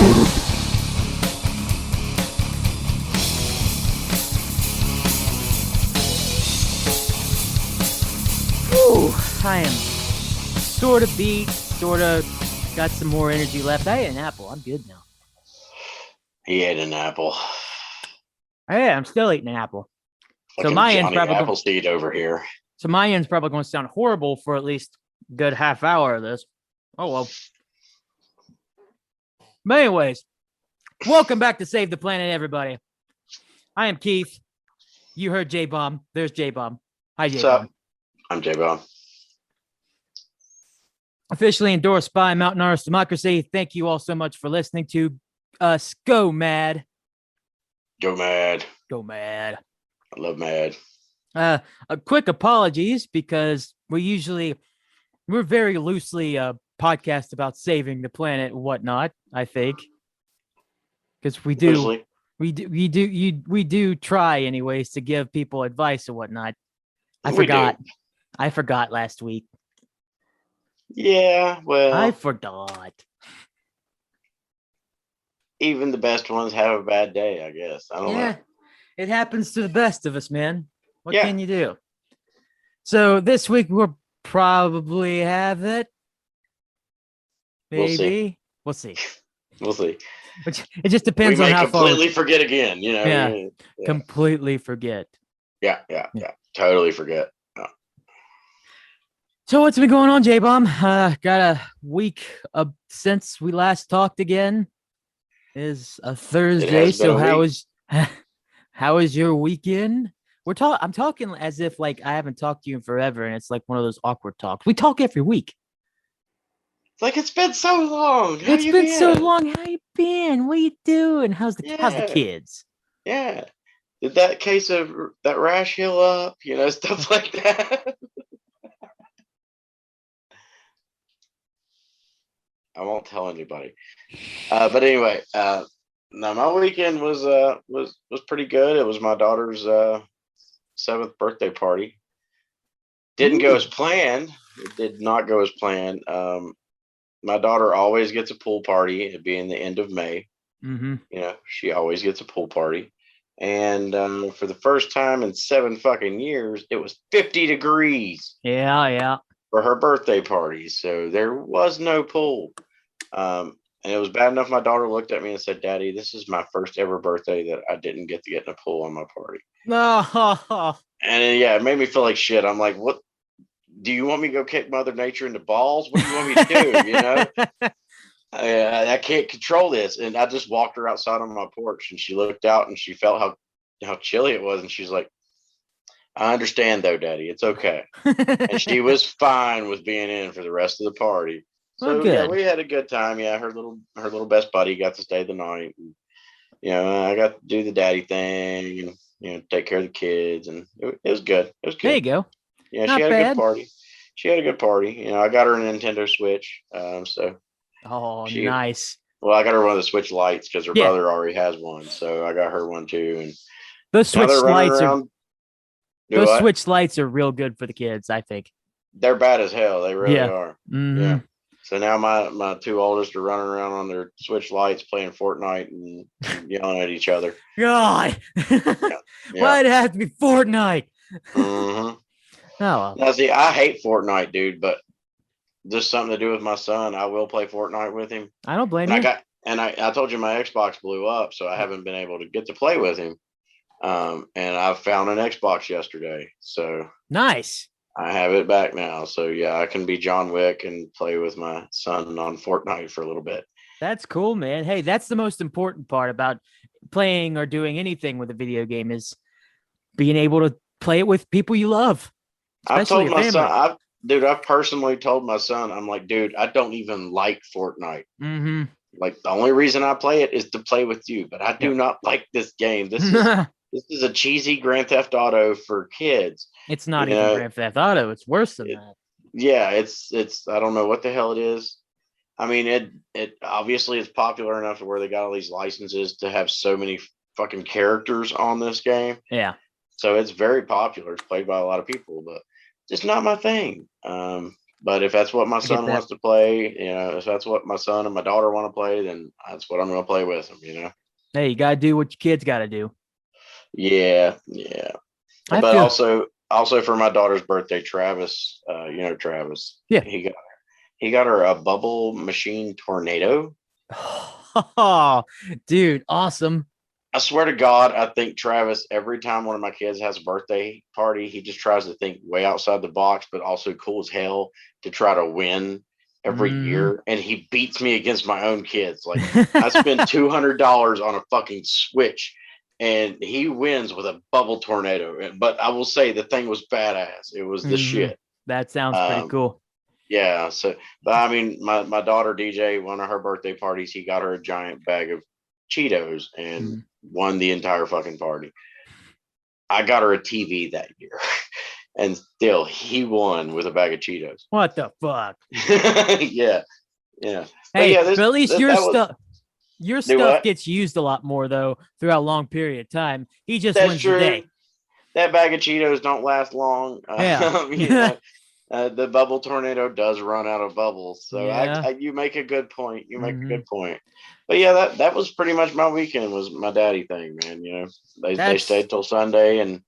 Ooh, I am sort of beat, sort of got some more energy left. I ate an apple. I'm good now. He ate an apple. Yeah, I'm still eating an apple. Fucking my end's Johnny probably Appleseed over here. So my end's probably going to sound horrible for at least a good half hour of this. Oh, well. But anyways, welcome back to Save the Planet, everybody. I am Keith. You heard J-Bomb. There's J-Bomb. Hi, J-Bomb. I'm J-Bomb. Officially endorsed by Mountain Arts Democracy. Thank you all so much for listening to us. Go Mad. Go Mad. Go Mad. I love Mad. A quick apologies because we're very loosely podcast about saving the planet and whatnot, I think. Because we do try anyways to give people advice and whatnot. I forgot last week. Yeah, well, I forgot. Even the best ones have a bad day, I guess. I don't know. It happens to the best of us, man. What can you do? So this week we'll probably have it. Maybe. We'll see. We'll see. It just depends on how far. We may completely forget again, you know. Yeah. Completely forget. Yeah. Totally forget. So what's been going on, J-Bomb? Got a week since we last talked again. Is a Thursday. So how is your weekend? I'm talking as if like I haven't talked to you in forever, and it's like one of those awkward talks. We talk every week. It's like it's been so long. It's been so long. How you been? What you doing? How's the kids? Yeah. Did that case of that rash heal up? You know, stuff like that. I won't tell anybody. But anyway, no, my weekend was pretty good. It was my daughter's 7th birthday party. Didn't go as planned. It did not go as planned. My daughter always gets a pool party. It being the end of May. Mm-hmm. You know, she always gets a pool party. And for the first time in 7 fucking years, it was 50 degrees. Yeah. For her birthday party. So there was no pool. And it was bad enough my daughter looked at me and said, "Daddy, this is my first ever birthday that I didn't get to get in a pool on my party." No. And it made me feel like shit. I'm like, what? Do you want me to go kick Mother Nature in the balls? What do you want me to do? You know? I can't control this. And I just walked her outside on my porch, and she looked out and she felt how chilly it was. And she's like, "I understand though, Daddy. It's okay." And she was fine with being in for the rest of the party. So we had a good time. Yeah, her little best buddy got to stay the night. And, you know, I got to do the daddy thing and, you know, take care of the kids, and it was good. It was good. There you go. Yeah, she had a good party. She had a good party. You know, I got her a Nintendo Switch. Nice. Well, I got her one of the Switch Lights because her brother already has one, so I got her one too. And those Switch Lights are real good for the kids, I think. They're bad as hell. They really are. Mm-hmm. Yeah. So now my 2 oldest are running around on their Switch Lights playing Fortnite and yelling at each other. God, why'd it have to be Fortnite? Mm-hmm. Oh, now see, I hate Fortnite, dude, but just something to do with my son. I will play Fortnite with him. I don't blame you. I told you my Xbox blew up, so I haven't been able to get to play with him. And I found an Xbox yesterday, so nice. I have it back now. So yeah, I can be John Wick and play with my son on Fortnite for a little bit. That's cool, man. Hey, that's the most important part about playing or doing anything with a video game is being able to play it with people you love. I've told my son, I've personally told my son, I'm like, dude, I don't even like Fortnite. Mm-hmm. Like the only reason I play it is to play with you, but I do not like this game. This is a cheesy Grand Theft Auto for kids. It's not even Grand Theft Auto. It's worse than that. Yeah, it's I don't know what the hell it is. I mean, it obviously is popular enough to where they got all these licenses to have so many fucking characters on this game. Yeah. So it's very popular. It's played by a lot of people, but just not my thing. But if that's what my get son that. wants to play, if that's what my son and my daughter want to play, then that's what I'm going to play with them. Hey, you gotta do what your kids gotta do. Yeah, yeah. I But feel also for my daughter's birthday, Travis, Travis, yeah. he got her a bubble machine tornado. Oh, dude, awesome. I swear to God, I think Travis, every time one of my kids has a birthday party, he just tries to think way outside the box, but also cool as hell to try to win every Mhm. year. And he beats me against my own kids. Like, I spend $200 on a fucking Switch and he wins with a bubble tornado. But I will say the thing was badass. It was the Mhm. shit. That sounds pretty Um, cool. yeah. So, but I mean, my daughter DJ, one of her birthday parties, he got her a giant bag of Cheetos and Mhm. won the entire fucking party. I got her a TV that year, and still he won with a bag of Cheetos. What the fuck? Yeah, yeah, but Hey, yeah, but at least that was your do stuff what? gets used a lot more though throughout a long period of time. He just That's wins the true. day. That bag of Cheetos don't last long. Yeah. The bubble tornado does run out of bubbles, so Yeah. you make a good point. You make a Hmm. good point. But yeah, that was pretty much my weekend. Was my daddy thing, man. They That's stayed till Sunday, and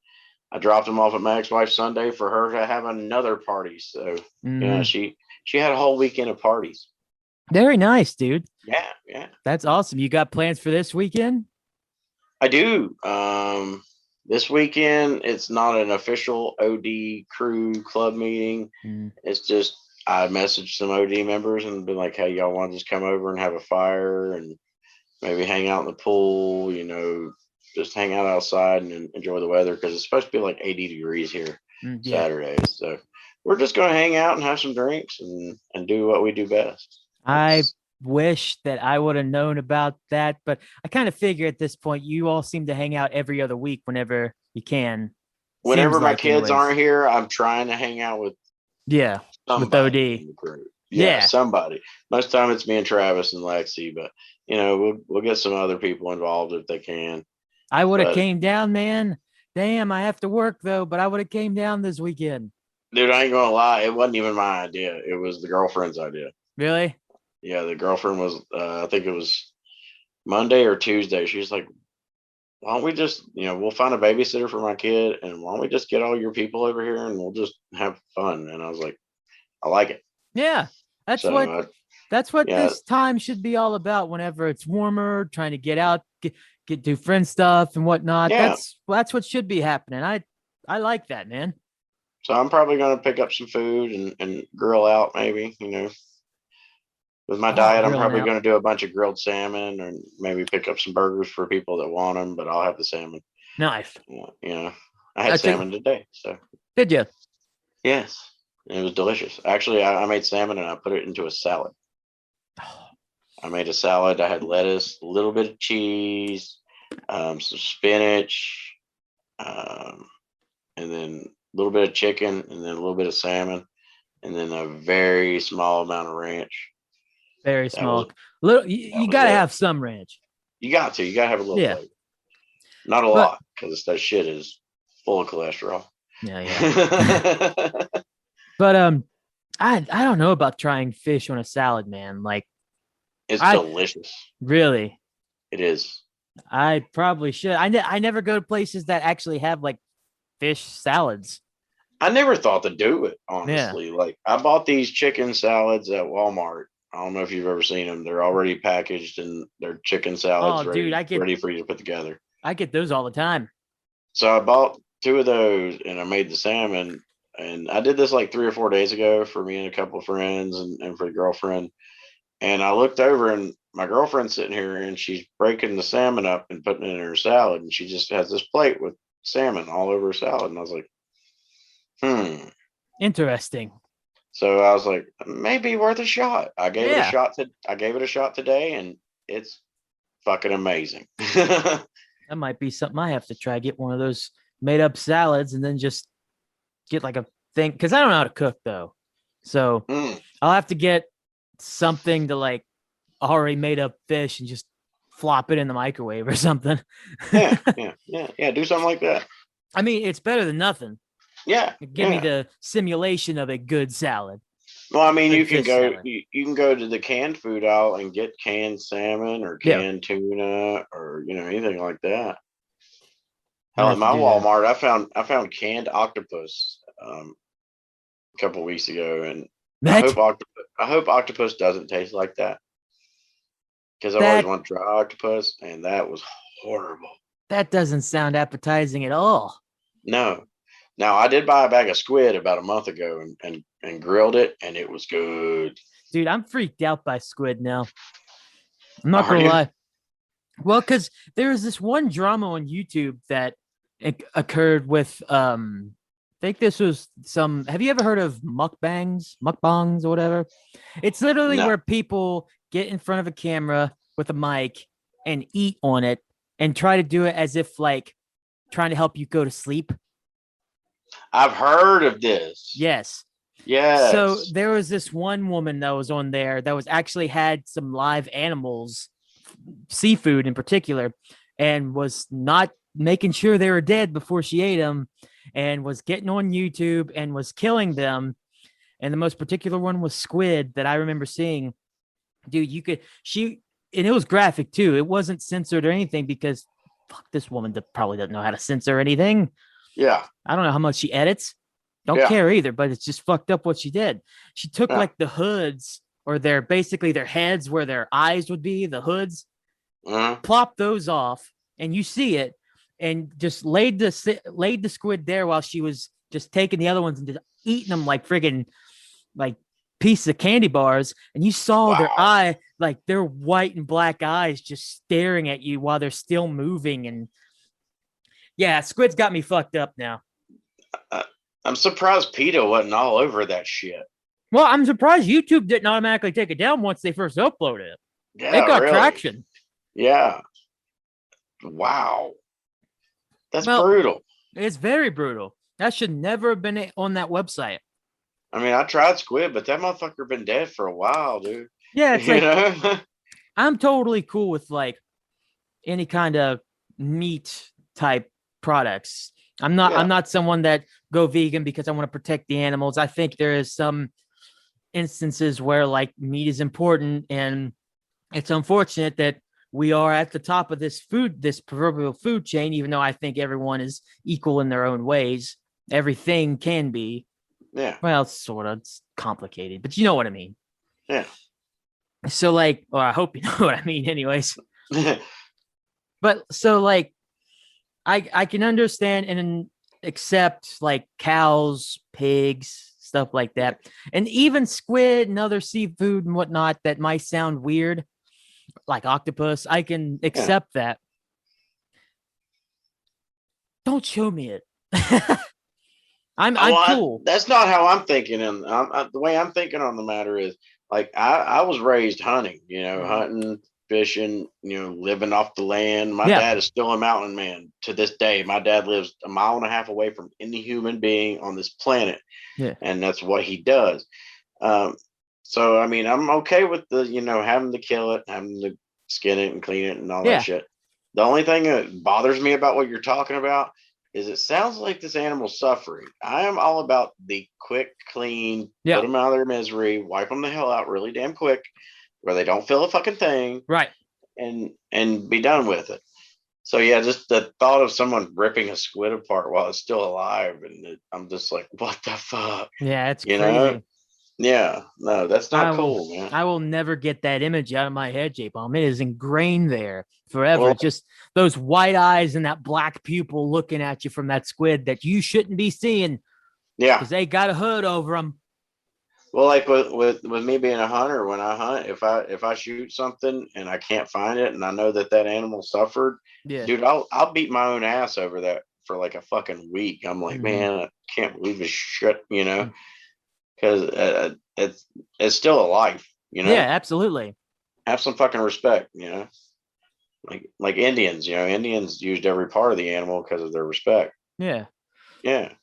I dropped them off at my ex-wife Sunday for her to have another party. So mhm. she had a whole weekend of parties. Very nice, dude. Yeah, yeah. That's awesome. You got plans for this weekend? I do. This weekend it's not an official OD crew club meeting. Mm. It's just I messaged some OD members and been like, "Hey, y'all want to just come over and have a fire and maybe hang out in the pool? Just hang out outside and enjoy the weather because it's supposed to be like 80 degrees here Yeah. Saturdays. So we're just gonna hang out and have some drinks and do what we do best. I wish that I would have known about that, but I kind of figure at this point you all seem to hang out every other week whenever you can. Seems Whenever my like, kids anyways. aren't here, I'm trying to hang out with Yeah, with somebody OD. in the crew. Yeah, Yeah, somebody. Most time it's me and Travis and Lexi, but we'll get some other people involved if they can. I would have But came down, man. Damn, I have to work though, but I would have came down this weekend. dude, I ain't gonna lie, it wasn't even my idea. It was the girlfriend's idea. Really? Yeah, the girlfriend was. I think it was Monday or Tuesday. She's like, "Why don't we just, we'll find a babysitter for my kid, and why don't we just get all your people over here and we'll just have fun?" And I was like, "I like it." Yeah. That's So what that's what yeah, this time should be all about whenever it's warmer, trying to get out, get do friend stuff and whatnot. yeah. That's what should be happening. I like that, man. So I'm probably gonna pick up some food and grill out maybe. With my Oh, diet, I'm grilling probably out. going to do a bunch of grilled salmon and maybe pick up some burgers for people that want them, but I'll have the salmon. Nice. I had I took salmon today. So, did you? yes, it was delicious. Actually, I made salmon and I put it into a salad. I made a salad. I had lettuce, a little bit of cheese, some spinach, um, and then a little bit of chicken, and then a little bit of salmon, and then a very small amount of ranch. Very That was small. Little that you was gotta it. have some ranch. You gotta have a little Yeah. flavor. Not a But lot, because that shit is full of cholesterol. yeah, yeah. But I don't know about trying fish on a salad, man. Like It's I delicious. really It is. I probably should. I never go to places that actually have like fish salads. I never thought to do it, Yeah. honestly. Like, I bought these chicken salads at Walmart. I don't know if you've ever seen them. They're already packaged and they're chicken Oh, salads dude, ready for you to put together. I get those all the time. So I bought two of those and I made the salmon. And I did this like 3 or 4 days ago for me and a couple of friends and for the girlfriend. And I looked over and my girlfriend's sitting here and she's breaking the salmon up and putting it in her salad. And she just has this plate with salmon all over her salad. And I was like, hmm. Interesting. So I was like, maybe worth a shot. Yeah. I gave it a shot today and it's fucking amazing. That might be something I have to try. Get one of those made up salads and then just get like a thing. Cause I don't know how to cook though. So Mm, I'll have to get something to like already made up fish and just flop it in the microwave or something. yeah, yeah, yeah, yeah. Do something like that. I mean, it's better than nothing. Yeah, Give me yeah. the simulation of a good salad. Well, I mean, Good you can fish go seller. you can go to the canned food aisle and get canned salmon or Yeah, canned tuna or anything like that. I'm gonna Hell, have at to my do that. Walmart, I found canned octopus a couple weeks ago, and That I hope octopus doesn't taste like that because I've always that wanted to try octopus, and that was horrible. that doesn't sound appetizing at all. No, now I did buy a bag of squid about a month ago and grilled it, and it was good. Dude, I'm freaked out by squid now. I'm not Are gonna you? lie. Well, because there was this one drama on YouTube that occurred with I think this was some have you ever heard of mukbangs or whatever? It's literally No, where people get in front of a camera with a mic and eat on it and try to do it as if like trying to help you go to sleep. I've heard of this. Yes. So Yes. there was this one woman that was on there that was actually had some live animals, seafood in particular, and was not making sure they were dead before she ate them, and was getting on YouTube and was killing them. And the most particular one was squid that I remember seeing. Dude, you could she and it was graphic too. It wasn't censored or anything because fuck this woman that probably doesn't know how to censor anything. Yeah. I don't know how much she edits. Don't Yeah. care either, but it's just fucked up what she did. She took Yeah. like the hoods or their basically their heads where their eyes would be, the hoods, Uh, plopped those off, and you see it, and just laid the squid there while she was just taking the other ones and just eating them like friggin' like pieces of candy bars. And you saw their wow. eye, like their white and black eyes, just staring at you while they're still moving. And yeah, squid's got me fucked up now. Uh, I'm surprised PETA wasn't all over that shit. Well, I'm surprised YouTube didn't automatically take it down once they first uploaded it. It Yeah, got really. traction. Yeah. Wow. That's Well, brutal. it's very brutal. That should never have been on that website. I mean, I tried squid, but that motherfucker been dead for a while, dude. Yeah, it's You like know? I'm totally cool with like any kind of meat type products. I'm Yeah. not someone that go vegan because I want to protect the animals. I think there is some instances where like meat is important, and it's unfortunate that we are at the top of this proverbial food chain, even though I think everyone is equal in their own ways. Everything can be. Yeah. Well, sort of. It's complicated, but you know what I mean. Yeah. So, like, or I hope you know what I mean, anyways. But so, like, I can understand and accept like cows, pigs, stuff like that, and even squid and other seafood and whatnot that might sound weird, like octopus. I can Yeah. accept that. Don't show me it. I'm cool. That's not how I'm thinking. And the way I'm thinking on the matter is like I was raised hunting, Mhm. hunting, fishing, living off the land. My Yeah, dad is still a mountain man to this day. My dad lives a mile and a half away from any human being on this planet, yeah, and that's what he does. Um, so I mean, I'm okay with the having to kill it, having to skin it and clean it and all that yeah, shit. The only thing that bothers me about what you're talking about is it sounds like this animal's suffering. I am all about the quick, clean, put yeah. them out of their misery, wipe them the hell out really damn quick, where they don't feel a fucking thing, Right. and be done with it. So yeah, just the thought of someone ripping a squid apart while it's still alive, and I'm just like, what the fuck, Yeah, it's you know? crazy. Yeah, no, that's I not will cool, man. I will never get that image out of my head, J Bomb. It is ingrained there forever. Well, Just those white eyes and that black pupil looking at you from that squid that you shouldn't be seeing yeah. because they got a hood over them. Well, like with me being a hunter, when I hunt, if I shoot something and I can't find it, and I know that animal suffered, Yeah. dude, I'll beat my own ass over that for like a fucking week. I'm like, Mm-hmm. man, I can't believe this shit, because it's still a life, Yeah, absolutely. Have some fucking respect, like Indians, Indians used every part of the animal because of their respect. Yeah. Yeah,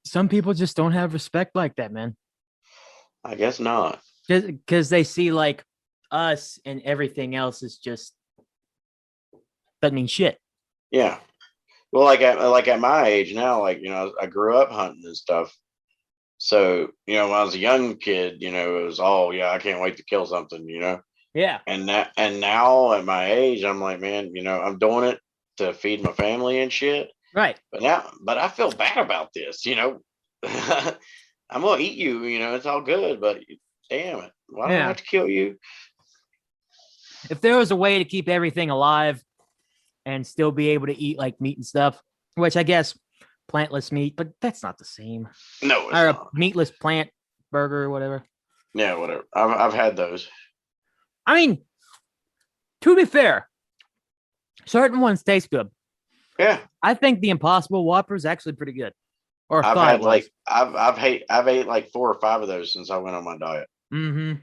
Some people just don't have respect like that, man. I guess not. Because they see like us and everything else is just doesn't mean shit. Yeah. Well, like at my age now, like I grew up hunting and stuff. So, when I was a young kid, it was all, yeah, I can't wait to kill something, Yeah. And now at my age, I'm like, man, I'm doing it to feed my family and shit. Right. But I feel bad about this, I'm gonna eat you, it's all good, but damn it, why do I Yeah. have to kill you? If there was a way to keep everything alive and still be able to eat like meat and stuff, which I guess plantless meat, but that's not the same. No, it's Or a not. meatless plant burger or whatever. Yeah, whatever. I've had those. I mean, to be fair, certain ones taste good. Yeah, I think the Impossible Whopper is actually pretty good. Or I've thought had it was. I've ate like 4 or 5 of those since I went on my diet. Mm-hmm.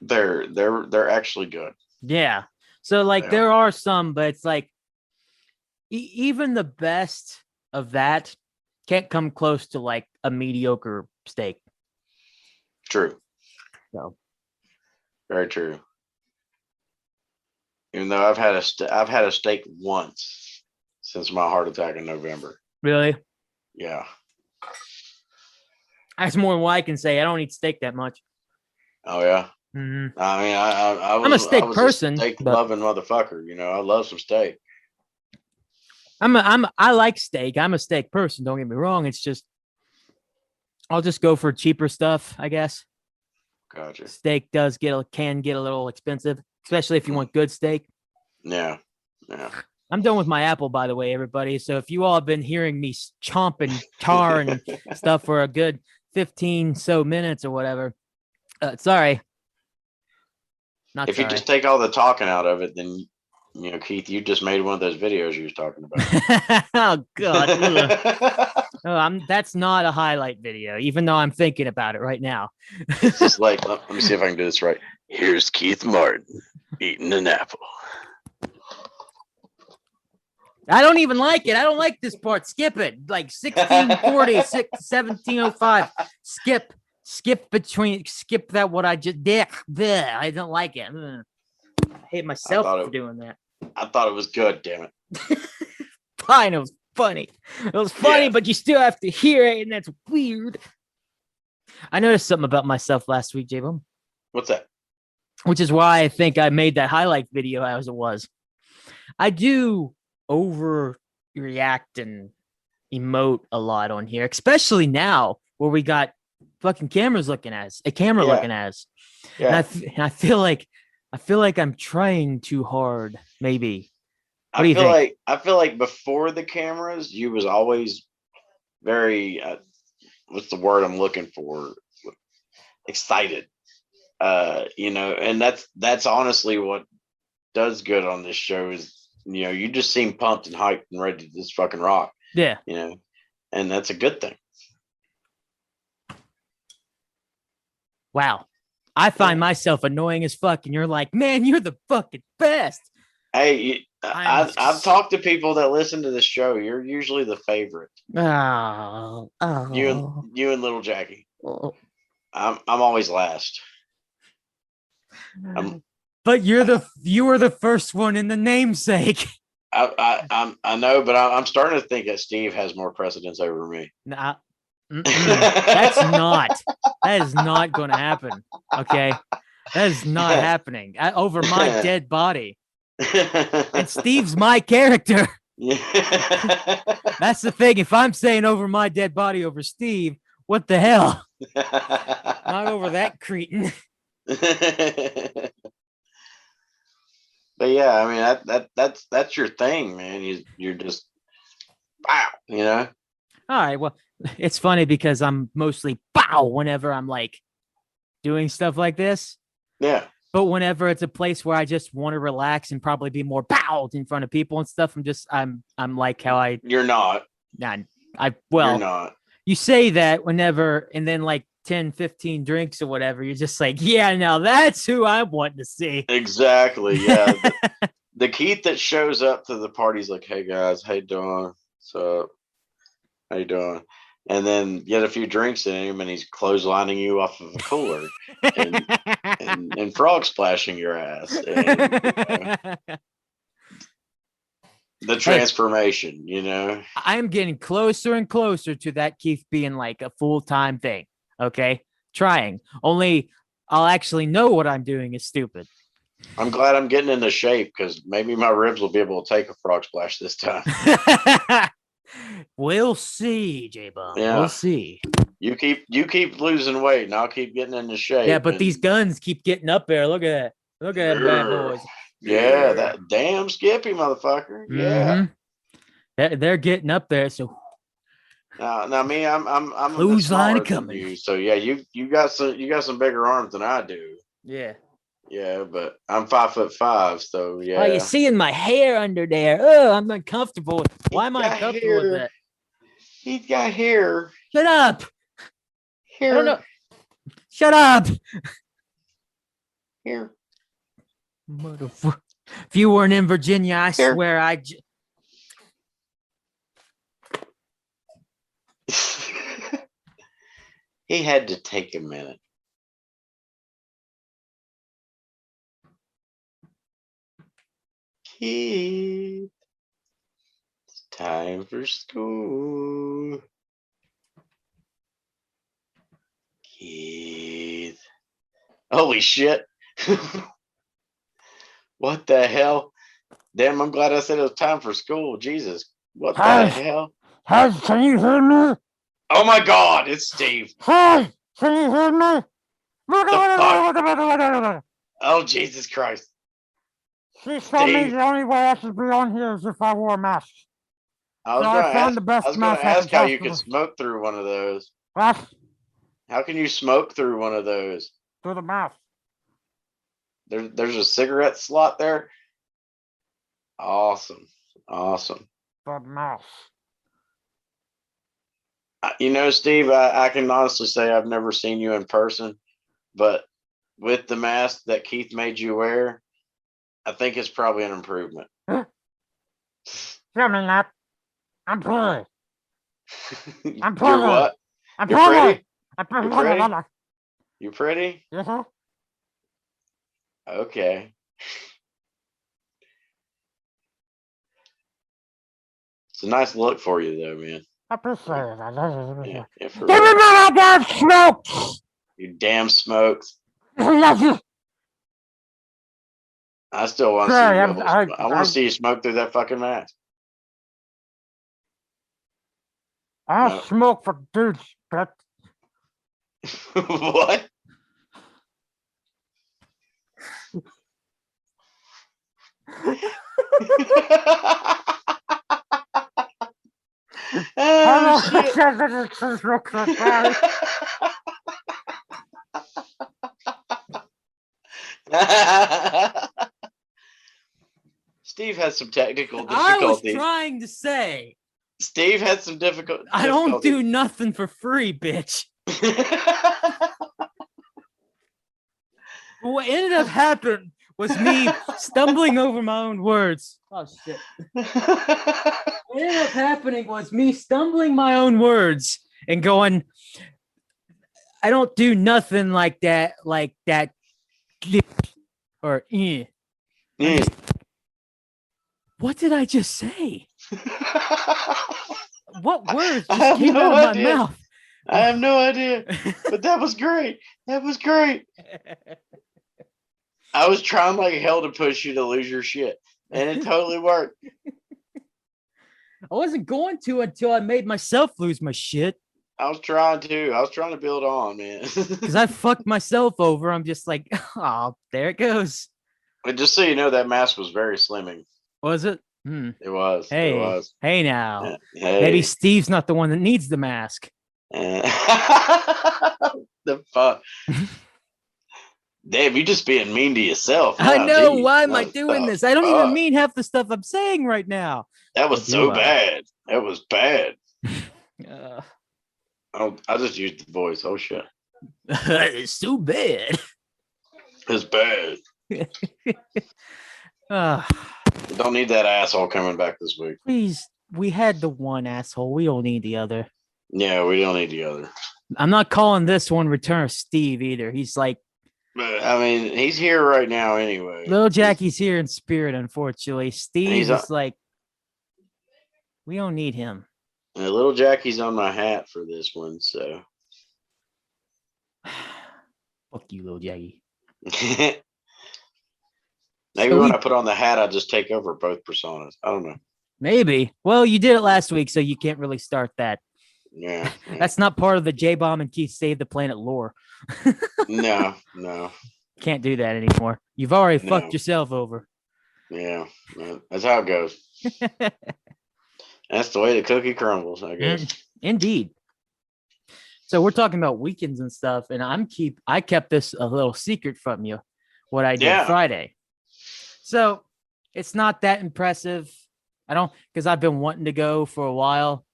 They're actually good. Yeah. So like They there are. are some, but it's like even the best of that can't come close to like a mediocre steak. True. So Very true. Even though I've had a steak once since my heart attack in November. really, Yeah. that's more than what I can say. I don't eat steak that much. Oh yeah. Mm-hmm. I mean, I'm a I steak was a person, steak but loving motherfucker. I love some steak. I like steak. I'm a steak person. Don't get me wrong. It's just I'll just go for cheaper stuff, I guess. Gotcha. Steak can get a little expensive, especially if you want good steak. Yeah. Yeah. I'm done with my apple, by the way, everybody. So if you all have been hearing me chomping tar and stuff for a good 15 so minutes or whatever, sorry. Not If you sorry. just take all the talking out of it, then Keith, you just made one of those videos you was talking about. Oh God. Oh, that's not a highlight video, even though I'm thinking about it right now. It's just like, let me see if I can do this right. Here's Keith Martin eating an apple. I don't even like it. I don't like this part. Skip it. Like 1640, 1705. Skip that what I just did. I don't like it. I hate myself for doing that. I thought it was good, damn it. Fine, it was funny. It was funny, yeah. But you still have to hear it, and that's weird. I noticed something about myself last week, J-Bone. What's that? Which is why I think I made that highlight video as it was. I do overreact and emote a lot on here, especially now where we got fucking cameras looking at us, a camera looking at us. Yeah. And I feel like I'm trying too hard, maybe. What do you think? I feel like before the cameras, you was always very, what's the word I'm looking for? Excited. And that's honestly what does good on this show is, you just seem pumped and hyped and ready to just fucking rock. Yeah. And that's a good thing. Wow. I find myself annoying as fuck, and you're like, man, you're the fucking best. Hey, I've talked to people that listen to this show. You're usually the favorite. Oh. You and little Jackie. Oh. I'm always last. But you were the first one in the namesake. I know, but I'm starting to think that Steve has more precedence over me. Nah, that is not going to happen. Okay, that is not happening. Over my dead body. And Steve's my character. That's the thing. If I'm saying over my dead body over Steve, what the hell? Not over that cretin. But yeah, I mean that's your thing, man. You're just wow, All right, well, it's funny because I'm mostly bow whenever I'm like doing stuff like this. Yeah. But whenever it's a place where I just want to relax and probably be more bowed in front of people and stuff, I'm like how I. You're not. Nah, You're not. You say that whenever, and then like 10, 15 drinks or whatever, you're just like, yeah, now that's who I want to see. Exactly. Yeah. the Keith that shows up to the party's like, hey guys, how you doing? So how you doing? And then get a few drinks in him and he's clotheslining you off of a cooler and frog splashing your ass. And, The transformation, you know. I am getting closer and closer to that Keith being like a full-time thing. Okay, trying. Only I'll actually know what I'm doing is stupid. I'm glad I'm getting into shape because maybe my ribs will be able to take a frog splash this time. We'll see, J-Bomb. Yeah. We'll see. You keep losing weight, and I'll keep getting into shape. Yeah, but these guns keep getting up there. Look at that. Look at them bad boys. Yeah, that damn Skippy motherfucker. Yeah. Mm-hmm. They're getting up there. So now me, I'm a bit clothesline smaller than coming. you. So yeah, you got some bigger arms than I do. Yeah. Yeah, but I'm 5'5", so yeah. Oh, you seeing my hair under there? Oh, I'm uncomfortable. Why am I uncomfortable with that? He's got hair. Shut up. Hair. I don't know. Shut up. Here. Motherfucker. If you weren't in Virginia, I swear He had to take a minute. Keith, it's time for school. Keith. Holy shit. What the hell? Damn, I'm glad I said it was time for school. Jesus. What the hell? Hey, can you hear me? Oh my God, it's Steve. Hey, can you hear me? Oh, Jesus Christ. She told me the only way I should be on here is if I wore a mask. I was going to ask how you could smoke through one of those. What? How can you smoke through one of those? Through the mouth. There's a cigarette slot there. Awesome. The mouth. You know, Steve, I can honestly say I've never seen you in person, but with the mask that Keith made you wear, I think it's probably an improvement. Tell me that. I'm pretty. I'm pretty. You're what? I'm You're pretty? I'm You're pretty? You pretty? Uh-huh. Okay. It's a nice look for you, though, man. I appreciate it. Yeah, for Give me real. my damn smokes! You damn smokes. I I still want to see you. I want to see you smoke through that fucking mask. I'll No. smoke for dudes, but What? Oh, shit. Steve has some technical difficulties. I was trying to say. Steve had some difficulties. I don't do nothing for free, bitch. What ended up happening was me stumbling over my own words. Oh shit. What ended up happening was me stumbling my own words and going, I don't do nothing like that, or what did I just say? What words just came out of my mouth? I have no idea, but that was great. That was great. I was trying like hell to push you to lose your shit, and it totally worked. I wasn't going to until I made myself lose my shit. I was trying to build on, man. Because I fucked myself over. I'm just like, oh, there it goes. But just so you know, that mask was very slimming. Was it? It was. Hey, it was. Hey now. Hey. Maybe Steve's not the one that needs the mask. The fuck. Dave, you just being mean to yourself. I know. Geez, why am I doing this? I don't even mean half the stuff I'm saying right now. That was so bad. That was bad. I just used the voice. Oh shit. It's so bad. It's bad. Don't need that asshole coming back this week. Please, we had the one asshole. We don't need the other. Yeah, we don't need the other. I'm not calling this one Return of Steve either. He's like, I mean, he's here right now anyway. Little Jackie's here in spirit, unfortunately. Steve is like, We don't need him. And little Jackie's on my hat for this one, so. Fuck you, little Jackie. Maybe when I put on the hat, I'll just take over both personas. I don't know. Maybe. Well, you did it last week, so you can't really start that. Yeah. That's not part of the J-Bomb and Keith Save the Planet lore. No. Can't do that anymore. You've already fucked yourself over. Yeah. That's how it goes. That's the way the cookie crumbles, I guess. Indeed. So we're talking about weekends and stuff, and I kept this a little secret from you, what I did Friday. So it's not that impressive. Because I've been wanting to go for a while.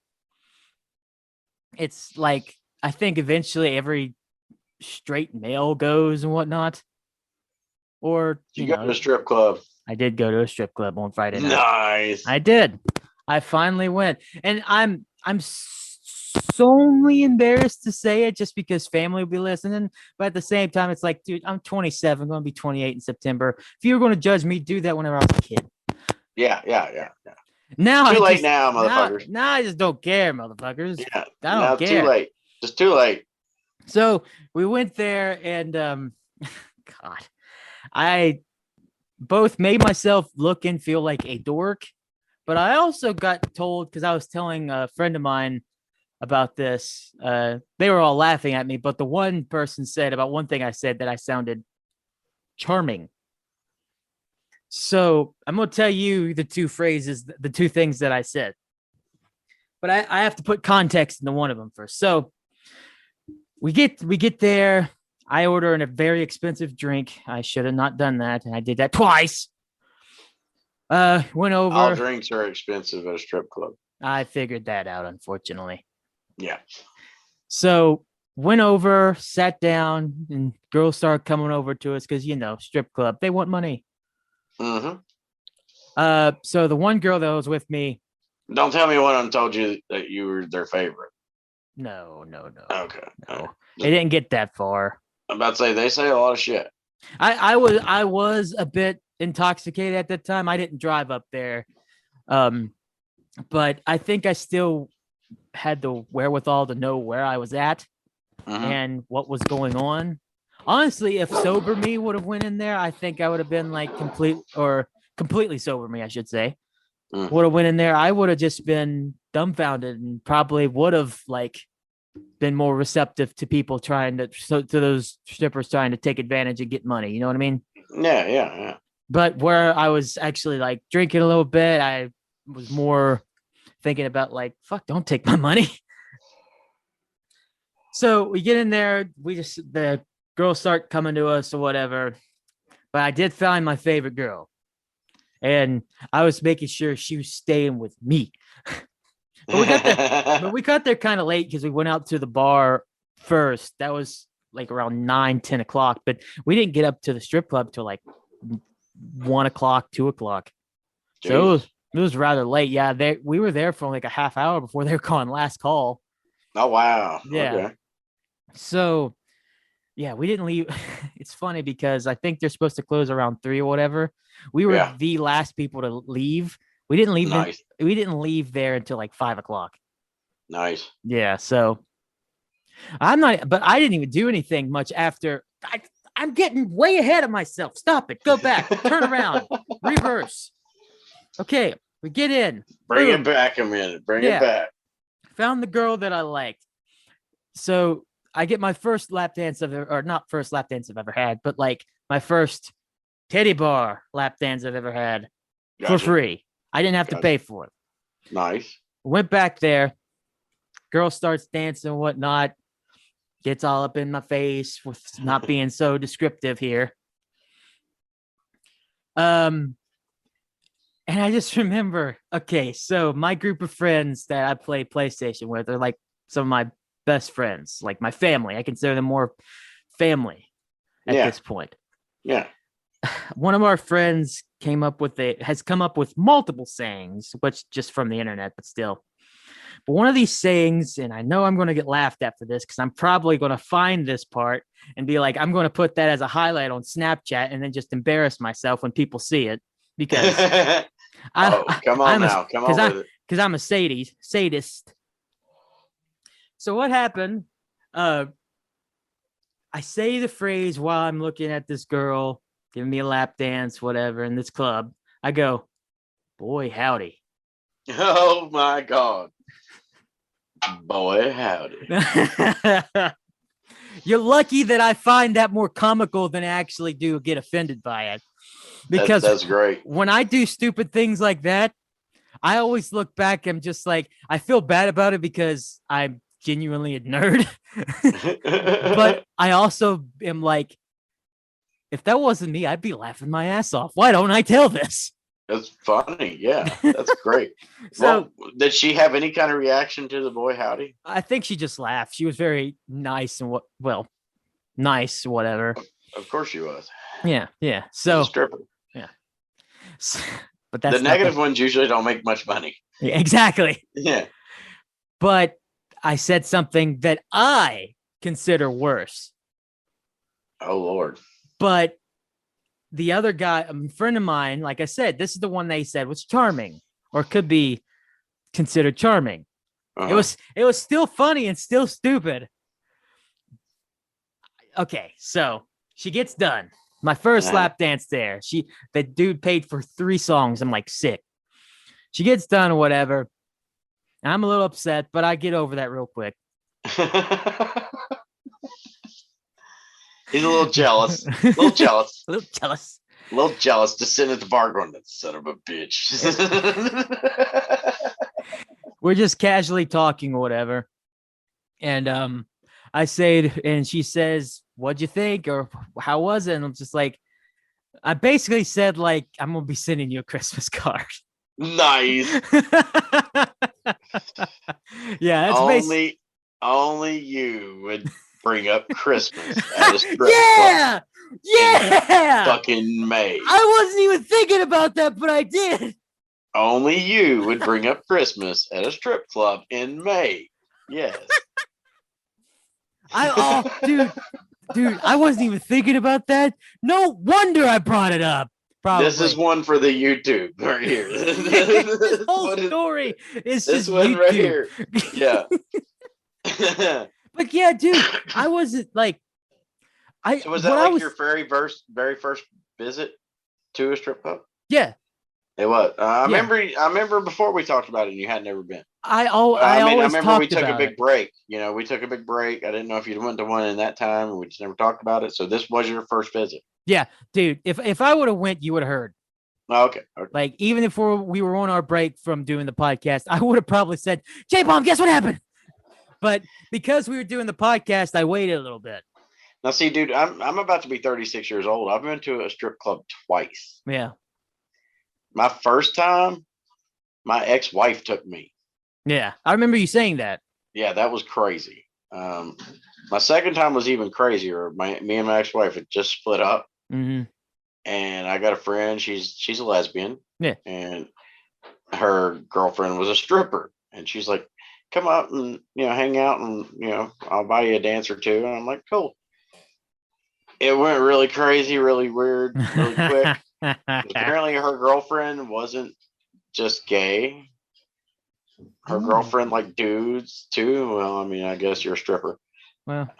It's like, I think eventually every straight male goes and whatnot. Or, you go to a strip club. I did go to a strip club on Friday night. Nice. I did. I finally went. And I'm solely embarrassed to say it just because family will be listening. But at the same time, it's like, dude, I'm 27, going to be 28 in September. If you were going to judge me, do that whenever I was a kid. Yeah. Now too late now, motherfuckers. Now I just don't care, motherfuckers. Yeah, I don't care. Too late. Just too late. So we went there, and God, I both made myself look and feel like a dork, but I also got told, because I was telling a friend of mine about this. They were all laughing at me, but the one person said about one thing I said that I sounded charming. So I'm going to tell you the two things that I said. But I have to put context into one of them first. So we get there. I order a very expensive drink. I should have not done that. And I did that twice. Went over. All drinks are expensive at a strip club. I figured that out, unfortunately. Yeah. So went over, sat down, and girls started coming over to us because, strip club, they want money. Mm-hmm. So the one girl that was with me. Don't tell me one of them told you that you were their favorite. No. Okay. No. They didn't get that far. I'm about to say they say a lot of shit. I was a bit intoxicated at that time. I didn't drive up there. But I think I still had the wherewithal to know where I was at and what was going on. Honestly, if sober me would have went in there, I think I would have been like completely sober me, I should say. Would have went in there. I would have just been dumbfounded and probably would have been more receptive to people to those strippers trying to take advantage and get money. You know what I mean? Yeah. But where I was actually drinking a little bit, I was more thinking about fuck, don't take my money. So we get in there. The girls start coming to us or whatever. But I did find my favorite girl. And I was making sure she was staying with me. But we got there kind of late because we went out to the bar first. That was around 9-10 o'clock. But we didn't get up to the strip club till 1 o'clock, 2 o'clock. Jeez. So it was rather late. Yeah, we were there for a half hour before they were calling last call. Oh, wow. Yeah. Okay. So, yeah, we didn't leave. It's funny because I think they're supposed to close around 3 or whatever. We were the last people to leave. We didn't leave. Nice. We didn't leave there until 5 o'clock. Nice. Yeah. So but I didn't even do anything much after. I'm getting way ahead of myself. Stop it. Go back. Turn around. Reverse. Okay. We get in. Bring it back a minute. Bring it back. Found the girl that I liked. So I get my first lap dance not first lap dance I've ever had, but my first teddy bar lap dance I've ever had for free. I didn't have to pay for it. Nice. Went back there. Girl starts dancing and whatnot. Gets all up in my face with not being so descriptive here. And I just remember, okay, so my group of friends that I play PlayStation with are some of my best friends, my family. I consider them more family at this point. Yeah. One of our friends has come up with multiple sayings, which just from the internet, but still. But one of these sayings, and I know I'm going to get laughed at for this because I'm probably going to find this part and be I'm going to put that as a highlight on Snapchat and then just embarrass myself when people see it because come on with it. because I'm a sadist. So what happened? I say the phrase while I'm looking at this girl giving me a lap dance, whatever, in this club. I go, boy, howdy. Oh my God. Boy, howdy. You're lucky that I find that more comical than I actually do get offended by it. Because that's great. When I do stupid things like that, I always look back. I'm just like, I feel bad about it because I'm genuinely a nerd. But I also am like, if that wasn't me, I'd be laughing my ass off. Why don't I tell this? That's funny. Yeah, that's great. So, well, did she have any kind of reaction to the boy howdy? I think she just laughed. She was very nice and nice, whatever. Of course she was. Yeah. So, stripper. Yeah. But that's the negative ones usually don't make much money. Yeah, exactly. Yeah. But I said something that I consider worse. Oh, Lord. But the other guy, a friend of mine, like I said, this is the one they said was charming or could be considered charming. Uh-huh. It was still funny and still stupid. Okay, so she gets done. My first lap dance there. The dude paid for 3 songs. I'm like, sick. She gets done or whatever. I'm a little upset, but I get over that real quick. He's a little jealous. A little jealous. A little jealous. A little jealous. Just sitting at the bar going, that son of a bitch. We're just casually talking or whatever. And I say, and she says, what'd you think? Or how was it? And I'm just like, I basically said, like, I'm going to be sending you a Christmas card. Nice. Yeah, that's only you would bring up Christmas at a strip club. Yeah. Fucking May. I wasn't even thinking about that, but I did. Only you would bring up Christmas at a strip club in May. Yes. Dude, I wasn't even thinking about that. No wonder I brought it up. Probably. This is one for the YouTube right here. This whole story is this just one YouTube. Right here. Yeah. But yeah, dude, I wasn't like, So was that like your very first visit to a strip club? Yeah. It was. I remember before we talked about it, and you had never been. I remember we took a big break. You know, we took a big break. I didn't know if you went to one in that time, and we just never talked about it. So this was your first visit. Yeah, dude. If I would have went, you would have heard. Okay. Like, even if we were on our break from doing the podcast, I would have probably said, J-Bomb, guess what happened? But because we were doing the podcast, I waited a little bit. Now, see, dude, I'm about to be 36 years old. I've been to a strip club twice. Yeah. My first time, my ex-wife took me. Yeah, I remember you saying that. Yeah, that was crazy. My second time was even crazier. Me and my ex-wife had just split up. Mm-hmm. And I got a friend. She's a lesbian. Yeah. And her girlfriend was a stripper. And she's like, come out and, hang out and, I'll buy you a dance or two. And I'm like, cool. It went really crazy, really weird, really quick. Apparently her girlfriend wasn't just gay. Her girlfriend liked dudes too. Well, I mean, I guess you're a stripper. Well,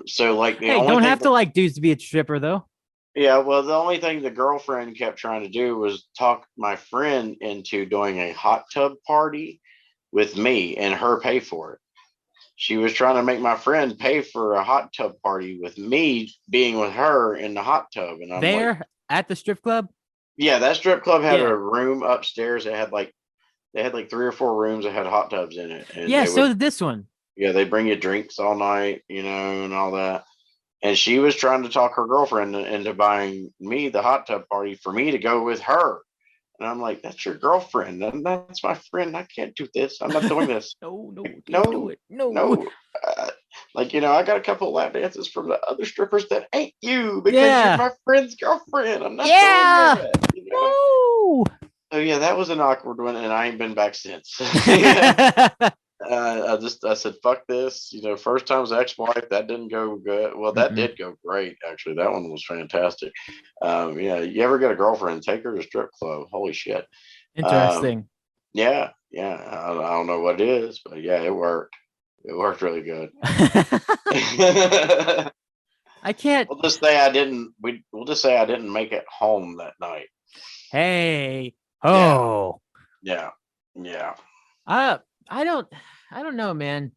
so like, don't have to like dudes to be a stripper though. Yeah, well, the only thing the girlfriend kept trying to do was talk my friend into doing a hot tub party with me and her pay for it. She was trying to make my friend pay for a hot tub party with me being with her in the hot tub. And I'm there at the strip club? Yeah, that strip club had a room upstairs. They had like 3 or 4 rooms that had hot tubs in it. And so did this one. Yeah, they bring you drinks all night, and all that. And she was trying to talk her girlfriend into buying me the hot tub party for me to go with her. And I'm like, that's your girlfriend. That's my friend. I can't do this. I'm not doing this. No. Do it. No. I got a couple of lap dances from the other strippers that ain't you because you're my friend's girlfriend. I'm not doing that. No. So yeah, that was an awkward one, and I ain't been back since. I said, fuck this. First time was ex-wife. That didn't go good. Well, that did go great, actually. That one was fantastic. You ever get a girlfriend, take her to strip club. Holy shit. Interesting. Yeah. Yeah, I don't know what it is, but yeah, it worked. It worked really good. I can't. We'll just say I didn't. We'll just say I didn't make it home that night. Hey. Yeah, Oh. yeah, yeah. I I don't I don't know, man.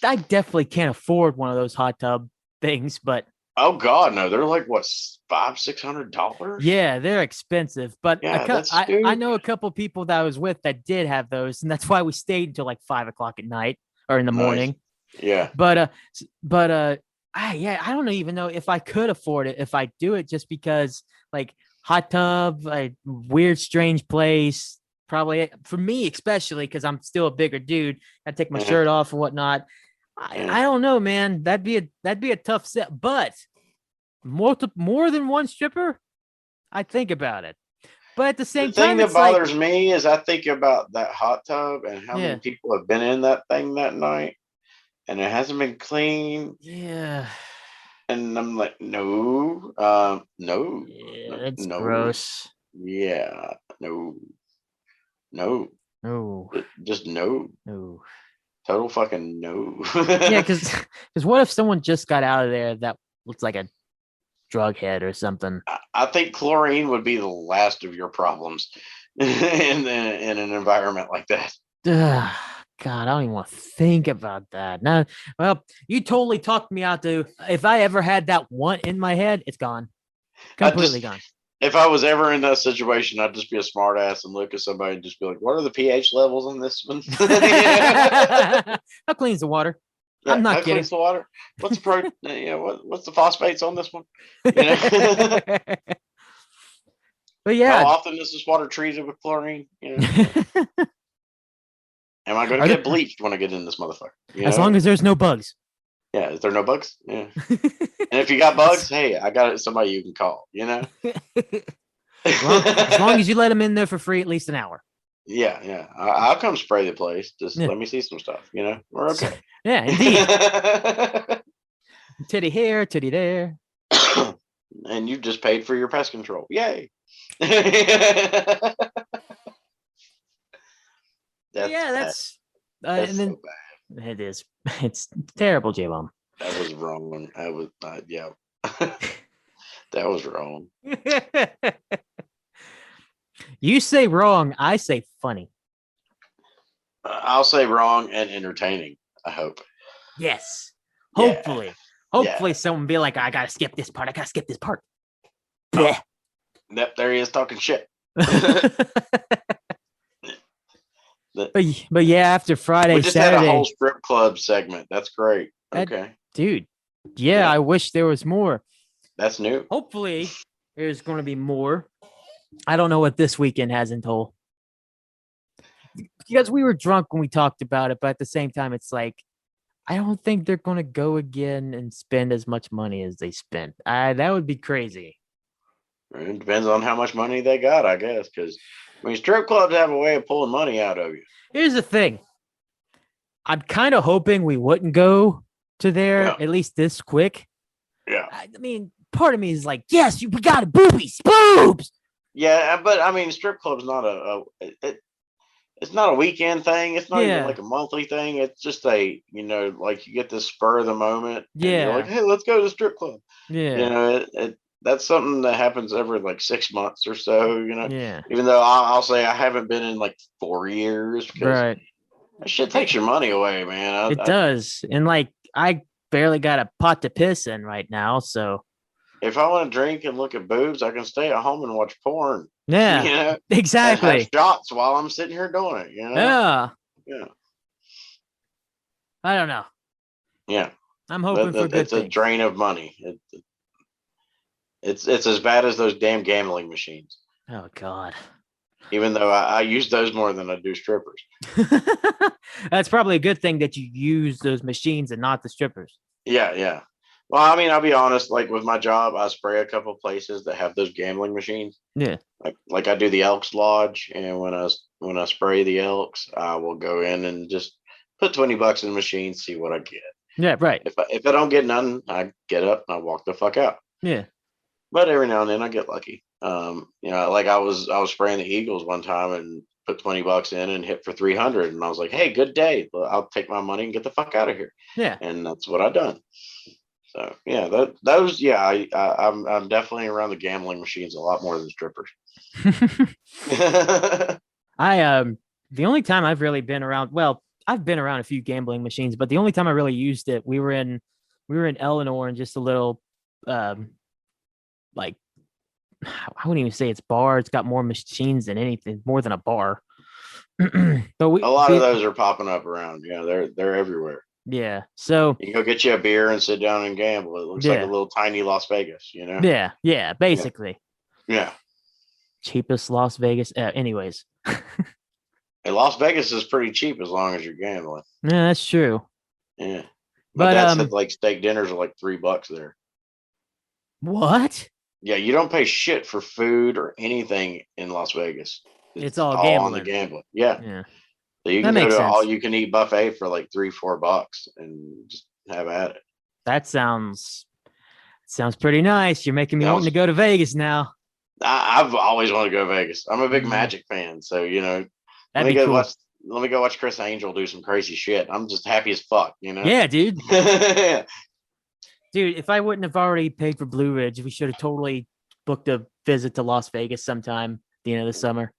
I definitely can't afford one of those hot tub things, but Oh God, no! They're like what, $500-$600? yeah, they're expensive. But Yeah, that's I stupid. know a couple people that I was with that did have those, and that's why we stayed until like 5 o'clock at night or in the Nice. morning. Yeah. But I don't even know if I could afford it if I do it just because like hot tub, a weird, strange place. Probably for me, especially because I'm still a bigger dude. I take my Yeah. shirt off and whatnot. Yeah. I don't know, man. That'd be a tough set, but more than one stripper, I think about it. But at the The same thing time, that it's like, bothers me is I think about that hot tub and how many yeah, people have been in that thing that night, and it hasn't been clean. yeah, And I'm like, no, no, yeah, no, it's no, gross. yeah, no, no, No, just no, no. total fucking no. Yeah, because what if someone just got out of there that looks like a drug head or something? I think chlorine would be the last of your problems in an environment like that. Ugh, God, I don't even want to think about that. Now, well, you totally talked me out to. If I ever had that one in my head, it's gone, I completely just, gone. if I was ever in that situation, I'd just be a smart ass and look at somebody and just be like, "What are the pH levels on this one?" How clean's the water? I'm Yeah, not how kidding. clean's the water? What's the pro? What's the phosphates on this one? You know, But how yeah, often is this water treated with chlorine? Am I going to are get there, bleached when I get in this motherfucker? as long as there's no bugs. Yeah. Is there no bugs? Yeah. And if you got bugs, hey, I got somebody you can call. as long as you let them in there for free at least an hour. Yeah, yeah. I'll come spray the place. Just Yeah, let me see some stuff. We're okay. yeah, indeed. Titty here, titty there. And you just paid for your pest control. Yay. that's But yeah, bad. and That's then so bad. it is. It's terrible, J Bomb. That was wrong. That was yeah. That was wrong. You say wrong, I say funny. I'll say wrong and entertaining. I hope. Yes. Yeah. Hopefully. Yeah. Hopefully someone be like, I gotta skip this part. I gotta skip this part. Oh, yep, there he is talking shit. but yeah, after Friday, We just had a whole Saturday, strip club segment. That's great. that Okay. dude, yeah, Yeah. I wish there was more. That's new. Hopefully there's gonna be more. I don't know what this weekend has in total. Because we were drunk when we talked about it, but at the same time, it's like I don't think they're gonna go again and spend as much money as they spent. That would be crazy. It depends on how much money they got, I guess. Because strip clubs have a way of pulling money out of you. Here's the thing. I'm kind of hoping we wouldn't go to Yeah. there at least this quick. Yeah. I mean, part of me is like, yes, we got it, boobies, boobs. Yeah, but strip club's not it's not a weekend thing. It's not even Yeah, like a monthly thing. It's just like you get this spur of the moment, and you're like, yeah, hey, let's go to the strip club. yeah, That's something that happens every like 6 months or so. yeah. Even though I'll say I haven't been in like 4 years because Right. that shit takes your money away, man. It does, and like I barely got a pot to piss in right now, so If I want to drink and look at boobs, I can stay at home and watch porn. yeah, And have exactly. shots while I'm sitting here doing it. Yeah, Yeah, I don't know. yeah. I'm hoping for good It's a things. drain of money. It's as bad as those damn gambling machines. Oh God. Even though I use those more than I do strippers. That's probably a good thing that you use those machines and not the strippers. Yeah, yeah. Well, I'll be honest. Like with my job, I spray a couple places that have those gambling machines. Yeah. Like I do the Elks Lodge, and when I spray the Elks, I will go in and just put $20 in the machine, see what I get. Yeah, right. If I don't get none, I get up and I walk the fuck out. Yeah. But every now and then I get lucky. Like I was spraying the Eagles one time, and put $20 in and hit for 300. And I was like, hey, good day. Well, I'll take my money and get the fuck out of here. Yeah. And that's what I done. So yeah, that was yeah. I'm definitely around the gambling machines a lot more than strippers. The only time I've really been around, well, I've been around a few gambling machines, but the only time I really used it, we were in Eleanor and just a little like I wouldn't even say it's bar. It's got more machines than anything, more than a bar. But a lot of those are popping up around. Yeah, they're everywhere. Yeah. So you can go get you a beer and sit down and gamble. It looks like a little tiny Las Vegas, you know? Yeah. Yeah. Basically. Yeah. Cheapest Las Vegas. Anyways. And Las Vegas is pretty cheap as long as you're gambling. Yeah, that's true. Yeah. But that's like steak dinners are like $3 there. What? Yeah, you don't pay shit for food or anything in Las Vegas. It's all gambling. On the gambling. Yeah. Yeah. So you can go to all you can eat buffet for like $3-4 and just have at it. That sounds pretty nice. You're making me want to go to Vegas now. I've always wanted to go to Vegas. I'm a big Magic fan, so you know, let me go watch Chris Angel do some crazy shit. I'm just happy as fuck, you know. Yeah, dude. Dude, if I wouldn't have already paid for Blue Ridge, we should have totally booked a visit to Las Vegas sometime at the end of the summer.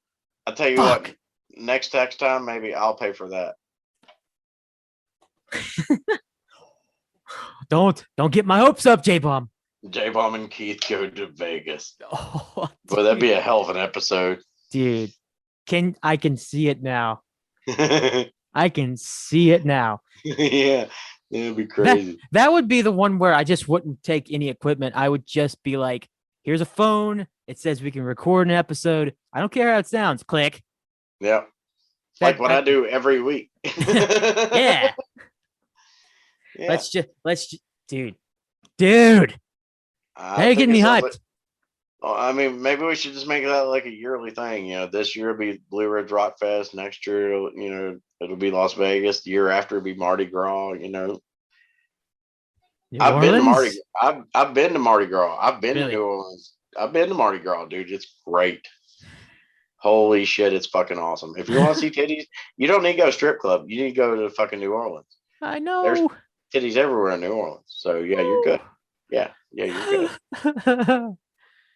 I'll tell you what. Next tax time, maybe I'll pay for that. Don't get my hopes up, J-Bomb. J-Bomb and Keith go to Vegas. Oh, boy, that'd be a hell of an episode. Dude, I can see it now. I can see it now. Yeah, it'd be crazy. That would be the one where I just wouldn't take any equipment. I would just be like, here's a phone. It says we can record an episode. I don't care how it sounds. Click. Yeah. Like what I do every week. Yeah. Let's just, dude. Getting me hyped. I mean, maybe we should just make that like a yearly thing. You know, this year it'll be Blue Ridge Rock Fest. Next year, it'll be Las Vegas. The year after it'll be Mardi Gras. You know, I've been to Mardi Gras. I've been to Mardi Gras. I've been to New Orleans. I've been to Mardi Gras, dude. It's great. Holy shit, it's fucking awesome. If you want to see titties, you don't need to go to a strip club. You need to go to fucking New Orleans. I know. There's titties everywhere in New Orleans. So yeah, you're good. Yeah, you're good.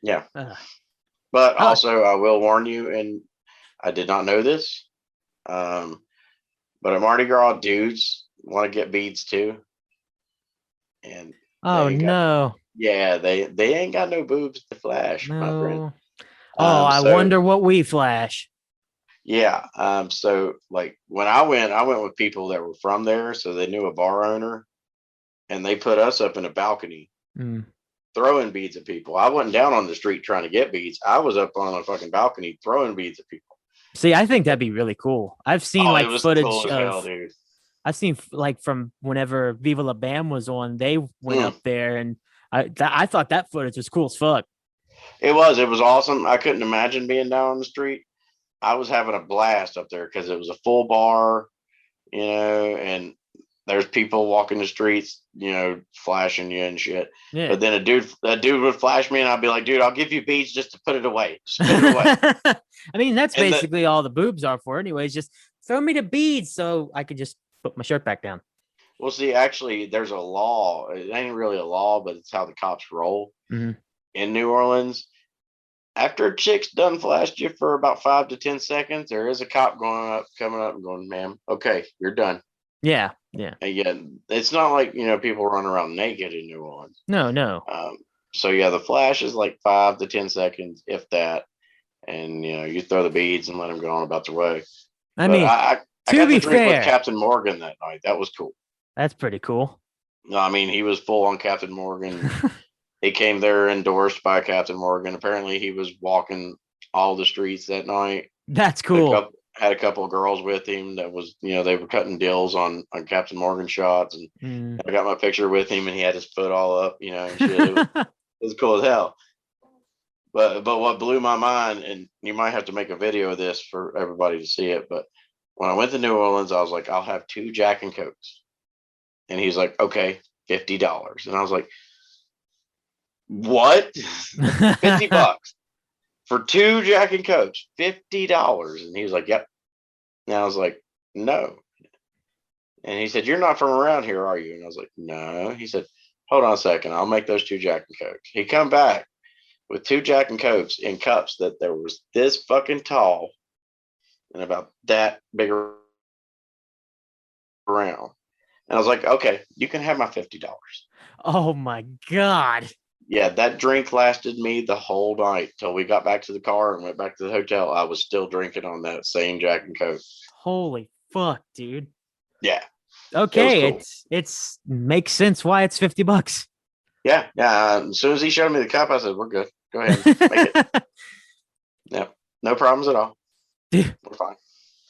Yeah. But also, I will warn you, and I did not know this, but at Mardi Gras, dudes want to get beads too. And no. Yeah, they ain't got no boobs to flash, my friend. I wonder what we flash. Yeah. So like when I went with people that were from there, so they knew a bar owner, and they put us up in a balcony throwing beads at people. I wasn't down on the street trying to get beads. I was up on a fucking balcony throwing beads at people. See, I think that'd be really cool. I've seen footage cool of hell, dude. I've seen like from whenever Viva La Bam was on, they went up there, and I thought that footage was cool as fuck. It was awesome. I couldn't imagine being down on the street. I was having a blast up there because it was a full bar, you know, and there's people walking the streets, you know, flashing you and shit. Yeah. But then a dude would flash me, and I'd be like, dude, I'll give you beads just to put it away. Just put it away. I mean, that's basically all the boobs are for anyways. Just throw me the beads so I could just put my shirt back down. Well, see, actually, there's a law. It ain't really a law, but it's how the cops roll in New Orleans. After a chick's done flashed you for about 5 to 10 seconds, there is a cop coming up and going, ma'am, okay, you're done. Yeah, yeah. Again, it's not like, you know, people run around naked in New Orleans. No. So yeah, the flash is like 5 to 10 seconds, if that. And, you know, you throw the beads and let them go on about their way. I got to drink with Captain Morgan that night. That was cool. That's pretty cool. No, I mean, he was full on Captain Morgan. He came there endorsed by Captain Morgan. Apparently, he was walking all the streets that night. That's cool. Had a couple of girls with him that was, you know, they were cutting deals on Captain Morgan shots. And I got my picture with him, and he had his foot all up, you know, and shit. It was cool as hell. But what blew my mind, and you might have to make a video of this for everybody to see it, but when I went to New Orleans, I was like, I'll have 2 Jack and Cokes. And he's like, okay, $50. And I was like, what? $50. for 2 Jack and Cokes, $50. And he was like, yep. And I was like, no. And he said, you're not from around here, are you? And I was like, no. He said, hold on a second. I'll make those 2 Jack and Cokes. He come back with 2 Jack and Cokes in cups that there was this fucking tall and about that big around. And I was like, okay, you can have my $50. Oh my God. Yeah, that drink lasted me the whole night till we got back to the car and went back to the hotel. I was still drinking on that same Jack and Coke. Holy fuck, dude. Yeah. Okay, cool. it's makes sense why it's $50. Yeah. As soon as he showed me the cup, I said, we're good. Go ahead. Make it. Yeah. No problems at all. Dude, we're fine.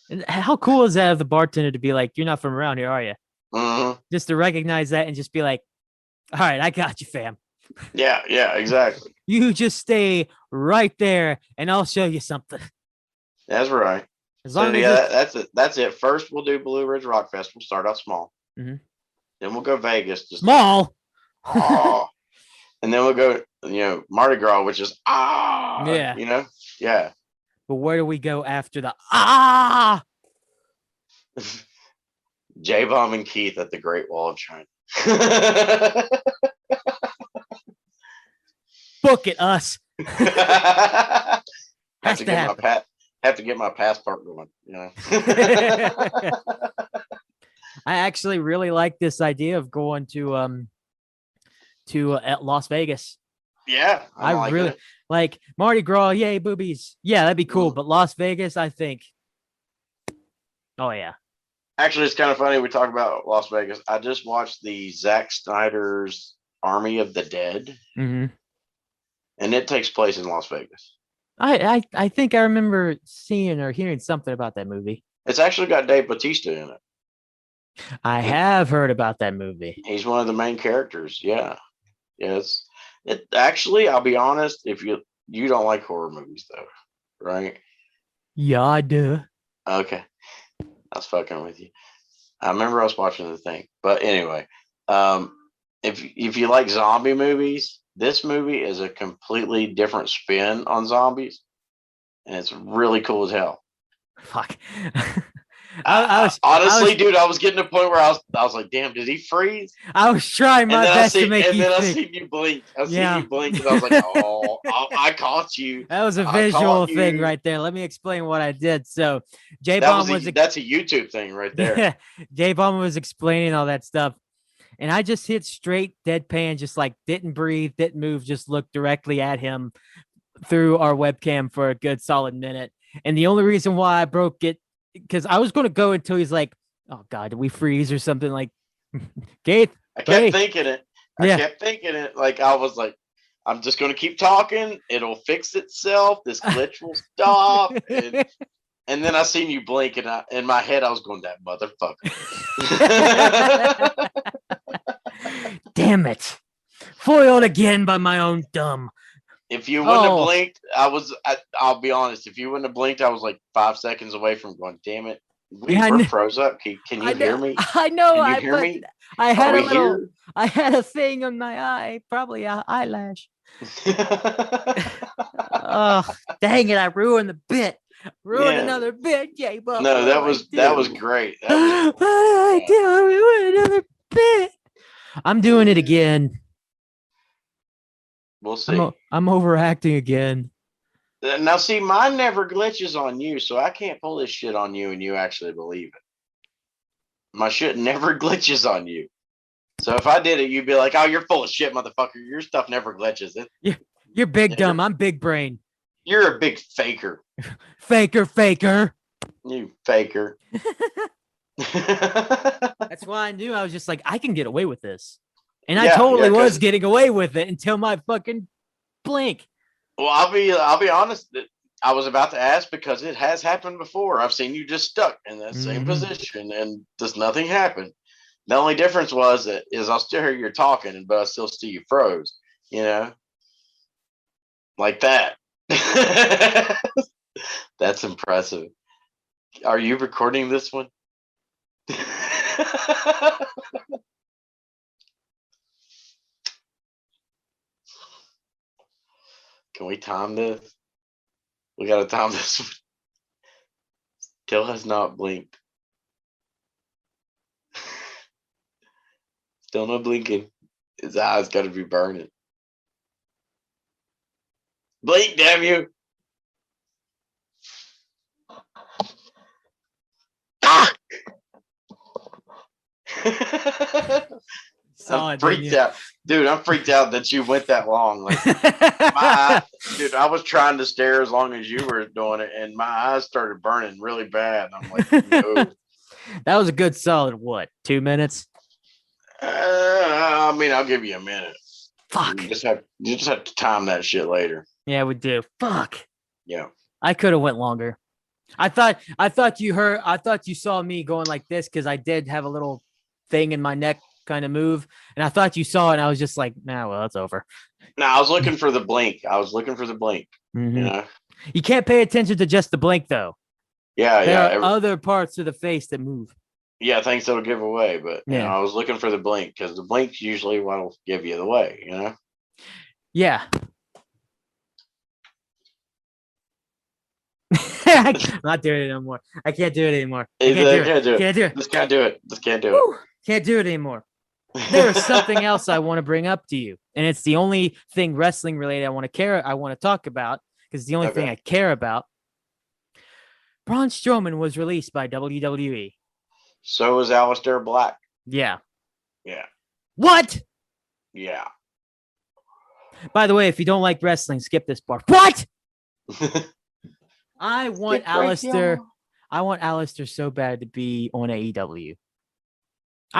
And how cool is that of the bartender to be like, you're not from around here, are you? Mm-hmm. Just to recognize that and just be like, all right, I got you, fam. Yeah, exactly. You just stay right there and I'll show you something. That's right. As long as that's it. That's it. First, we'll do Blue Ridge Rock Festival. Start out small. Mm-hmm. Then we'll go Vegas. Small. And then we'll go, Mardi Gras, which is Yeah. Yeah. But where do we go after the J-Bomb and Keith at the Great Wall of China. Book it, us. have Has to happen. Have to get my passport going. I actually really like this idea of going to Las Vegas. Yeah, I really like Mardi Gras. Yay, boobies. Yeah, that'd be cool. But Las Vegas, I think. Oh yeah. Actually, it's kind of funny we talk about Las Vegas. I just watched the Zack Snyder's Army of the Dead, mm-hmm. and it takes place in Las Vegas. I think I remember seeing or hearing something about that movie. It's actually got Dave Bautista in it. I have heard about that movie. He's one of the main characters. Yeah. Yes. It actually, I'll be honest, if you don't like horror movies though, right? Yeah, I do. Okay. I was fucking with you. I remember I was watching the thing. But anyway, if you like zombie movies, this movie is a completely different spin on zombies. And it's really cool as hell. Fuck. Honestly, dude, I was getting to the point where I was like, damn, did he freeze? I was trying my best to make you think. And then I seen you blink. And I was like, oh, I caught you. That was a visual thing right there. Let me explain what I did. So J-Bomb that's a YouTube thing right there. Yeah, J-Bomb was explaining all that stuff. And I just hit straight deadpan, just like didn't breathe, didn't move, just looked directly at him through our webcam for a good solid minute. And the only reason why I broke it, because I was going to go until he's like, oh God, did we freeze or something? Like, Keith. I kept thinking it. Like, I was like, I'm just going to keep talking. It'll fix itself. This glitch will stop. And then I seen you blink, and in my head, I was going, that motherfucker. Damn it. Foiled again by my own dumb. If you wouldn't have blinked, I'll be honest. If you wouldn't have blinked, I was like 5 seconds away from going, damn it. We're froze up. Can you hear me? I know. Can you hear me? I had a thing on my eye, probably an eyelash. Oh, dang it. I ruined the bit. Another bit, J-Bomb. No, that was great. That was I ruined another bit. I'm doing it again. We'll see. I'm overacting again. Now, see, mine never glitches on you, so I can't pull this shit on you and you actually believe it. My shit never glitches on you. So if I did it, you'd be like, oh, you're full of shit, motherfucker. Your stuff never glitches. You're big dumb. I'm big brain. You're a big faker. Faker. You faker. That's why I knew. I was just like, I can get away with this. And I totally was getting away with it until my fucking blink. Well, I'll be honest. I was about to ask because it has happened before. I've seen you just stuck in that same position and just nothing happened. The only difference is I'll still hear you talking, but I still see you froze, like that. That's impressive. Are you recording this one? Can we time this? We got to time this one. Still has not blinked. Still no blinking. His eyes got to be burning. Blink, damn you! Ah! I'm freaked out, dude. I'm freaked out that you went that long. Like, dude, I was trying to stare as long as you were doing it, and my eyes started burning really bad. I'm like, no. That was a good solid, what, 2 minutes? I mean, I'll give you a minute. Fuck. You just have to time that shit later. Yeah, we do. Fuck. Yeah. I could have went longer. I thought you saw me going like this because I did have a little thing in my neck kind of move, and I thought you saw it, and I was just like, nah, well, it's over. No, I was looking for the blink. Mm-hmm. You know? You can't pay attention to just the blink, though. Yeah, there are other parts of the face that move. Yeah, things that'll give away, but you know, I was looking for the blink because the blink's usually what'll give you the way, you know? Yeah. I'm not doing it anymore. I can't do it anymore. Can't do it. Can't do it. Just can't do it. Can't do it anymore. There's something else I want to bring up to you, and it's the only thing wrestling related I want to talk about because it's the only thing I care about. Braun Strowman was released by WWE. So was Aleister Black. Yeah. Yeah. What? Yeah. By the way, if you don't like wrestling, skip this part. What? I want Aleister. I want Aleister so bad to be on AEW.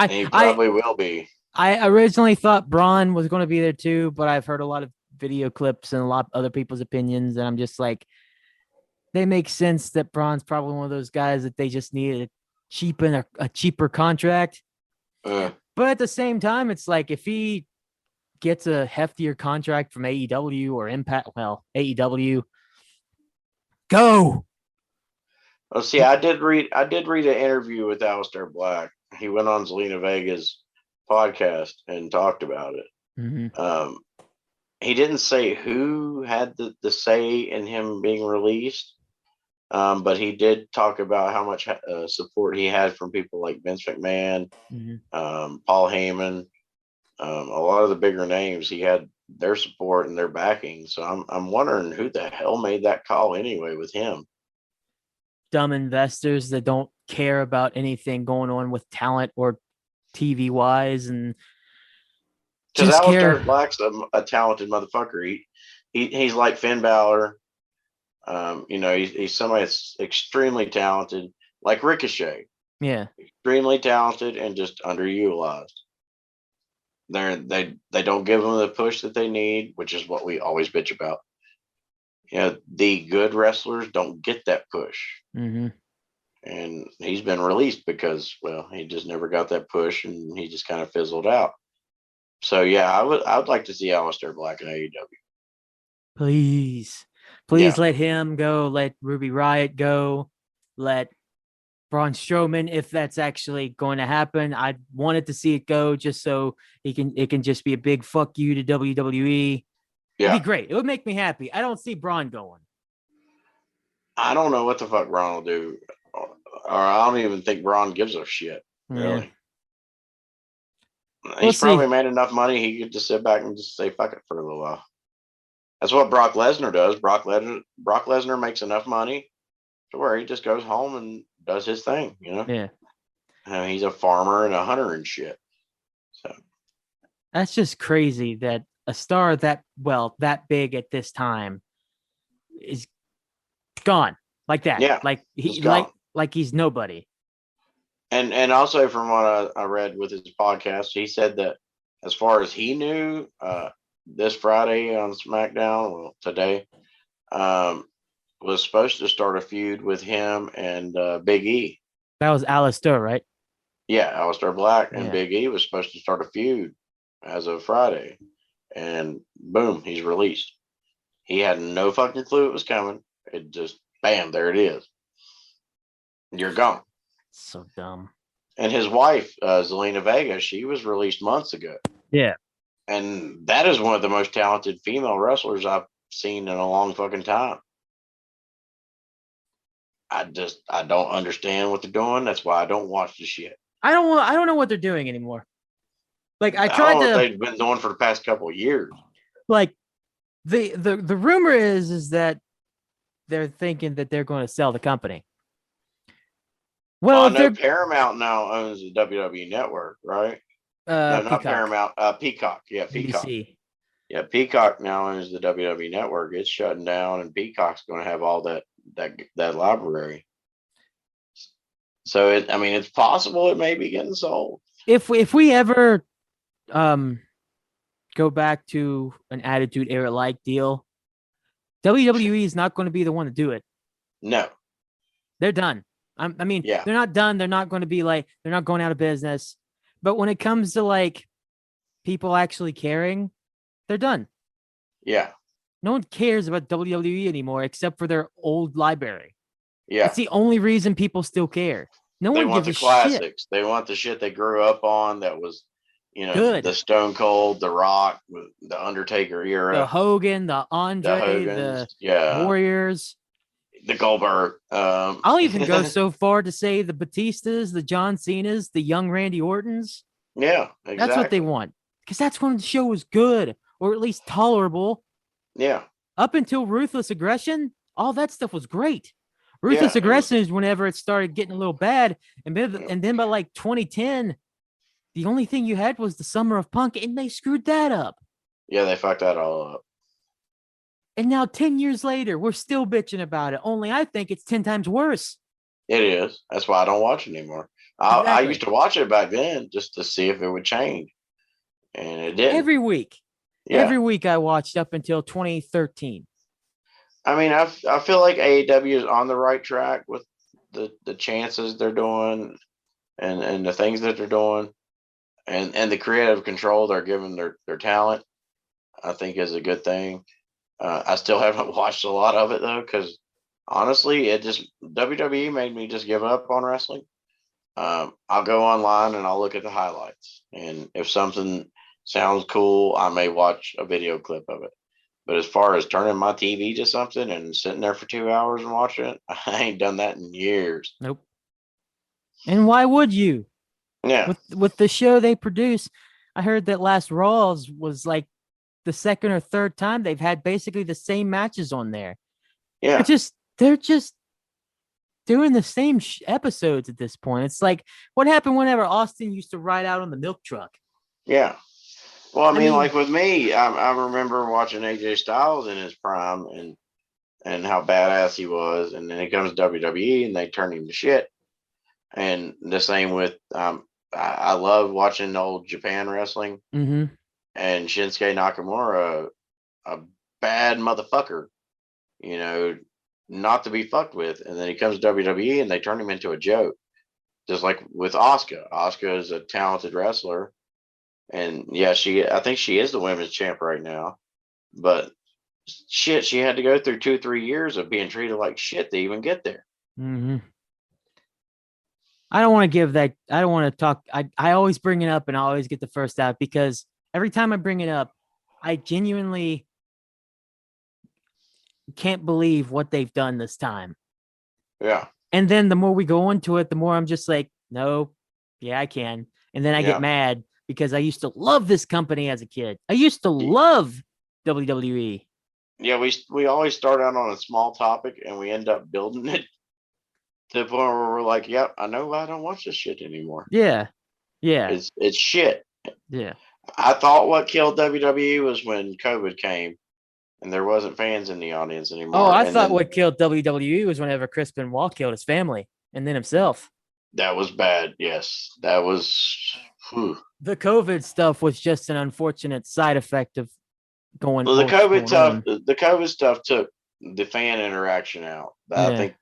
He probably will be. I originally thought Braun was going to be there too, but I've heard a lot of video clips and a lot of other people's opinions, and I'm just like, they make sense that Braun's probably one of those guys that they just need a cheaper contract. But at the same time, it's like if he gets a heftier contract from AEW or Impact, well, AEW, go. Well, see, I did read an interview with Aleister Black. He went on Zelina Vega's podcast and talked about it. Mm-hmm. He didn't say who had the say in him being released, but he did talk about how much support he had from people like Vince McMahon, Paul Heyman, a lot of the bigger names. He had their support and their backing. So I'm wondering who the hell made that call anyway with him. Dumb investors that don't care about anything going on with talent or TV wise, and because Aleister Black's a talented motherfucker. He's like Finn Balor. You know, he's somebody that's extremely talented, like Ricochet. Yeah, extremely talented and just underutilized. They don't give them the push that they need, which is what we always bitch about. You know, the good wrestlers don't get that push. Mm-hmm. And he's been released because, well, he just never got that push and he just kind of fizzled out. So yeah, I would like to see Aleister Black in AEW. Please let him go. Let Ruby Riott go. Let Braun Strowman, if that's actually going to happen. I wanted to see it go just so it can just be a big fuck you to WWE. Yeah. It'd be great. It would make me happy. I don't see Braun going. I don't know what the fuck Braun will do. Or I don't even think Braun gives a shit, really. Yeah. He's probably made enough money he could just sit back and just say fuck it for a little while. That's what Brock Lesnar does. Brock Lesnar makes enough money to where he just goes home and does his thing, you know? Yeah. He's a farmer and a hunter and shit. So that's just crazy that a star that big at this time is gone like that. Yeah. Like he's nobody. And also from what I read with his podcast, he said that as far as he knew, this Friday on SmackDown, well, today, was supposed to start a feud with him and Big E. That was Aleister, right? Yeah, Aleister Black and Big E was supposed to start a feud as of Friday. And boom, he's released. He had no fucking clue it was coming. It just, bam, there it is. You're gone. So dumb. And his wife, Zelina Vega, she was released months ago. Yeah. And that is one of the most talented female wrestlers I've seen in a long fucking time. I don't understand what they're doing. That's why I don't watch the shit. I don't know what they're doing anymore. Like I I tried don't know what to they've been doing for the past couple of years. like the rumor is that they're thinking that they're going to sell the company. Well, Well, I if know they're Paramount now owns the WWE Network, right? No, not Peacock, Paramount. Peacock. Yeah, Peacock. NBC. Yeah, Peacock now owns the WWE Network. It's shutting down, and Peacock's going to have all that library. So I mean, it's possible it may be getting sold. If we ever um go back to an Attitude Era like deal, WWE is not going to be the one to do it. No. They're done. I mean, Yeah. they're not done. They're not going to be like they're not going out of business. But when it comes to like people actually caring, they're done. Yeah. No one cares about WWE anymore except for their old library. Yeah. That's the only reason people still care. No They one want gives the a shit. classics. They want the shit they grew up on that was, Good. the Stone Cold, The Rock, the Undertaker The era, Hogan, the the Andre, the Hogans, yeah, Warriors. the Goldberg. I'll even go so far to say the Batistas, the John Cenas, the young Randy Ortons. Yeah, That's what they exactly. want. Because that's when the show was good, or at least tolerable. Yeah. Up until Ruthless Aggression, all that stuff was great. Yeah. Ruthless Aggression is whenever it started getting a little bad. Yeah. And then by like 2010, the only thing you had was the Summer of Punk, and they screwed that up. Yeah, they fucked that all up. And now 10 years later, we're still bitching about it. Only I think it's 10 times worse. It is. That's why I don't watch it anymore. I Exactly. used to watch it back then just to see if it would change, and it didn't. Every week. Yeah. Every week I watched up until 2013. I mean, I feel like AEW is on the right track with the chances they're doing and the things that they're doing and the creative control they're giving their talent. I think is a good thing. I still haven't watched a lot of it though, because honestly, it just WWE made me just give up on wrestling. I'll go online and I'll look at the highlights, and if something sounds cool, I may watch a video clip of it. But as far as turning my TV to something and sitting there for 2 hours and watching it, I ain't done that in years. Nope. And why would you? Yeah. With the show they produce, I heard that last Raws was like the second or third time they've had basically the same matches on there. Yeah. They're just doing the same episodes at this point. It's like what happened whenever Austin used to ride out on the milk truck. Yeah. Well, I mean, like with me, I remember watching AJ Styles in his prime and how badass he was, and then he comes to WWE and they turn him to shit. And the same with I love watching old Japan wrestling, and Shinsuke Nakamura, a bad motherfucker, not to be fucked with, and then he comes to WWE and they turn him into a joke, just like with Asuka. Asuka is a talented wrestler. And yeah, I think she is the women's champ right now. But shit, she had to go through 2 or 3 years of being treated like shit to even get there. I don't want to give that. I don't want to talk. I always bring it up and I always get the first out because every time I bring it up, I genuinely can't believe what they've done this time. Yeah. And then the more we go into it, the more I'm just like, no, yeah, I can. And then I get mad because I used to love this company as a kid. I used to love WWE. Yeah, we always start out on a small topic and we end up building it to the point where we're like, yep, I know I don't watch this shit anymore. Yeah. It's shit. Yeah. I thought what killed WWE was when COVID came and there wasn't fans in the audience anymore. Oh, I thought what killed WWE was whenever Chris Benoit killed his family and then himself. That was bad. Yes, that was. Whew. The COVID stuff was just an unfortunate side effect of going. Well, the COVID stuff took the fan interaction out. I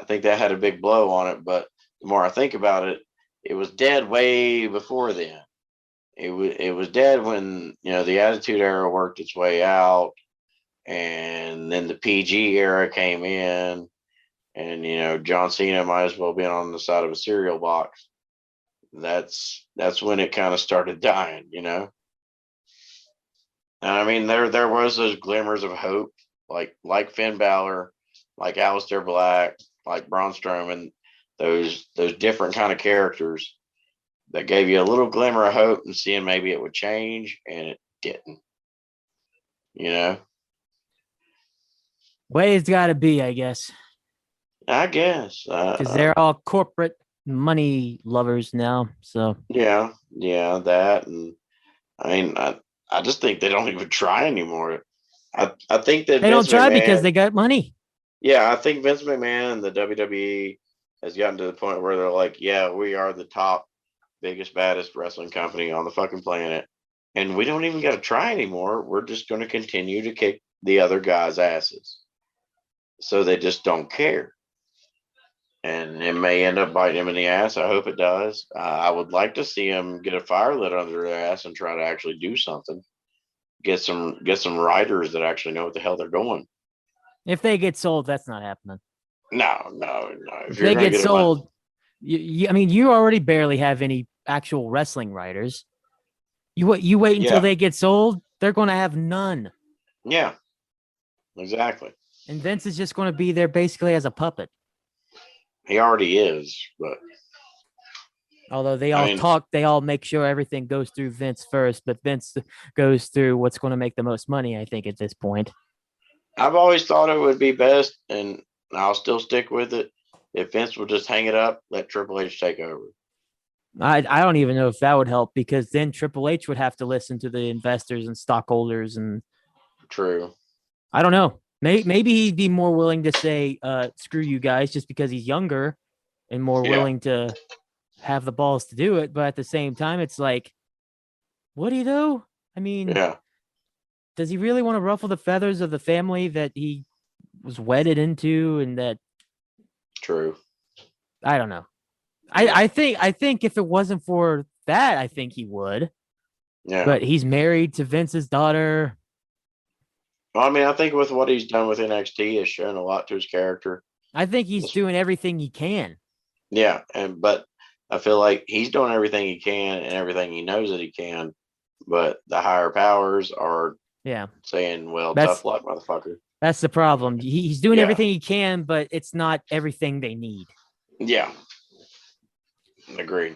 think that had a big blow on it. But the more I think about it, it was dead way before then. It was dead when the Attitude Era worked its way out, and then the PG era came in. And John Cena might as well be on the side of a cereal box. That's when it kind of started dying, And I mean, there was those glimmers of hope, like Finn Balor, like Aleister Black, like Braun Strowman, those different kind of characters that gave you a little glimmer of hope and seeing maybe it would change, and it didn't. You know, Way it's got to be, I guess, I guess. because they're all corporate money lovers now. So Yeah, that, and I mean, I just think they don't even try anymore. I think that they don't Vince try because McMahon, they got money. yeah, I think Vince McMahon and the WWE has gotten to the point where they're like, yeah, we are the top, biggest, baddest wrestling company on the fucking planet, and we don't even got to try anymore. We're just going to continue to kick the other guys' asses. So they just don't care. And it may end up biting him in the ass. I hope it does. I would like to see him get a fire lit under their ass and try to actually do something. Get some writers that actually know what the hell they're doing. If they get sold, that's not happening. No. If they get sold, I mean, you already barely have any actual wrestling writers. You wait until they get sold, they're going to have none. Yeah, exactly. And Vince is just going to be there basically as a puppet. He already is, but although they all make sure everything goes through Vince first, but Vince goes through what's going to make the most money, I think, at this point. I've always thought it would be best, and I'll still stick with it, if Vince would just hang it up, let Triple H take over. I don't even know if that would help, because then Triple H would have to listen to the investors and stockholders. And true. I don't know. Maybe he'd be more willing to say, screw you guys, just because he's younger and more willing to have the balls to do it. But at the same time, it's like, what do you do? I mean, does he really want to ruffle the feathers of the family that he was wedded into? And that, true. I don't know. I think if it wasn't for that, I think he would. Yeah. But he's married to Vince's daughter. Well, I mean, I think with what he's done with NXT has shown a lot to his character. I think he's doing everything he can. Yeah, but I feel like he's doing everything he can and everything he knows that he can, but the higher powers are saying, well, tough luck, motherfucker. That's the problem. He's doing everything he can, but it's not everything they need. Yeah. Agreed.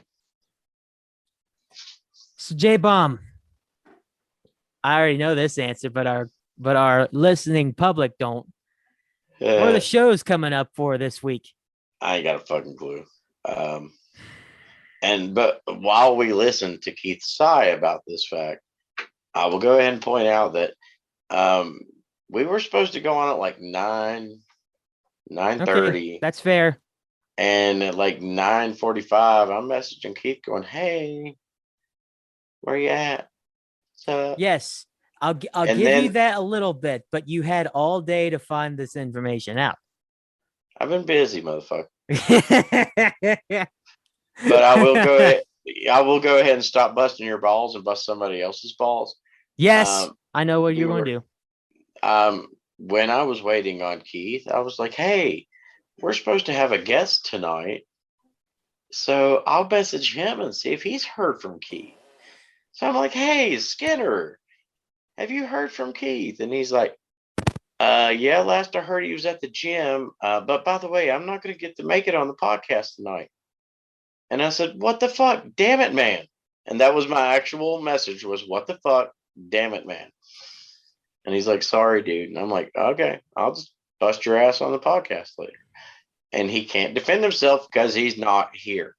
So J-Bomb, I already know this answer, but our listening public don't. What are the shows coming up for this week? I ain't got a fucking clue. But while we listen to Keith sigh about this fact, I will go ahead and point out that we were supposed to go on at like 9:30. Okay, that's fair. And at like 9:45, I'm messaging Keith going, "Hey, where you at?" So yes, I'll give you that a little bit, but you had all day to find this information out. I've been busy, motherfucker. But I will go ahead. I will go ahead and stop busting your balls and bust somebody else's balls. Yes, I know what you're going to do. When I was waiting on Keith, I was like, "Hey, we're supposed to have a guest tonight, so I'll message him and see if he's heard from Keith." So I'm like, "Hey, Skinner, have you heard from Keith?" And he's like, "Yeah, last I heard he was at the gym. But by the way, I'm not going to get to make it on the podcast tonight." And I said, "What the fuck? Damn it, man." And that was my actual message, was, "What the fuck? Damn it, man." And he's like, "Sorry, dude." And I'm like, "Okay, I'll just bust your ass on the podcast later." And he can't defend himself because he's not here.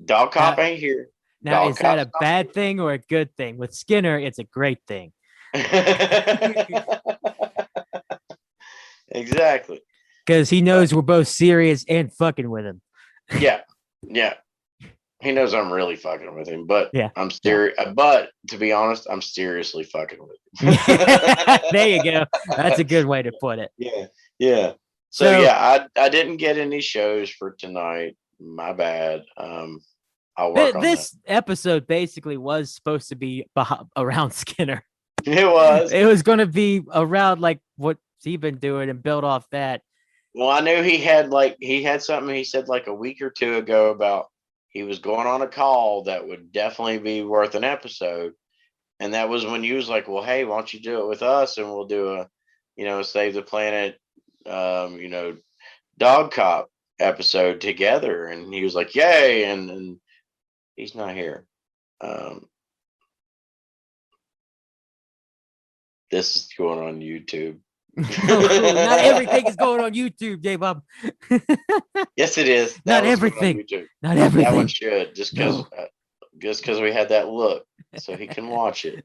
Dog Cop ain't here. Now, Dog is that a bad thing or a good thing? With Skinner, it's a great thing. Exactly. Because he knows we're both serious and fucking with him. Yeah. He knows I'm really fucking with him, but I'm serious. But to be honest, I'm seriously fucking with him. There you go. That's a good way to put it. Yeah. So yeah, I didn't get any shows for tonight. My bad. I'll work on this episode basically was supposed to be around Skinner. It was. It was going to be around like what's he been doing and build off that. Well, I knew he had something he said like a week or two ago about he was going on a call that would definitely be worth an episode. And that was when you was like, "Well, hey, why don't you do it with us and we'll do a, Save the Planet Dog Cop episode together, and he was like, "Yay!" and he's not here. This is going on YouTube. Oh, cool. Not everything is going on YouTube, J Bob. Yes, it is. Not everything. Not everything. That one should, just because we had that look, so he can watch it.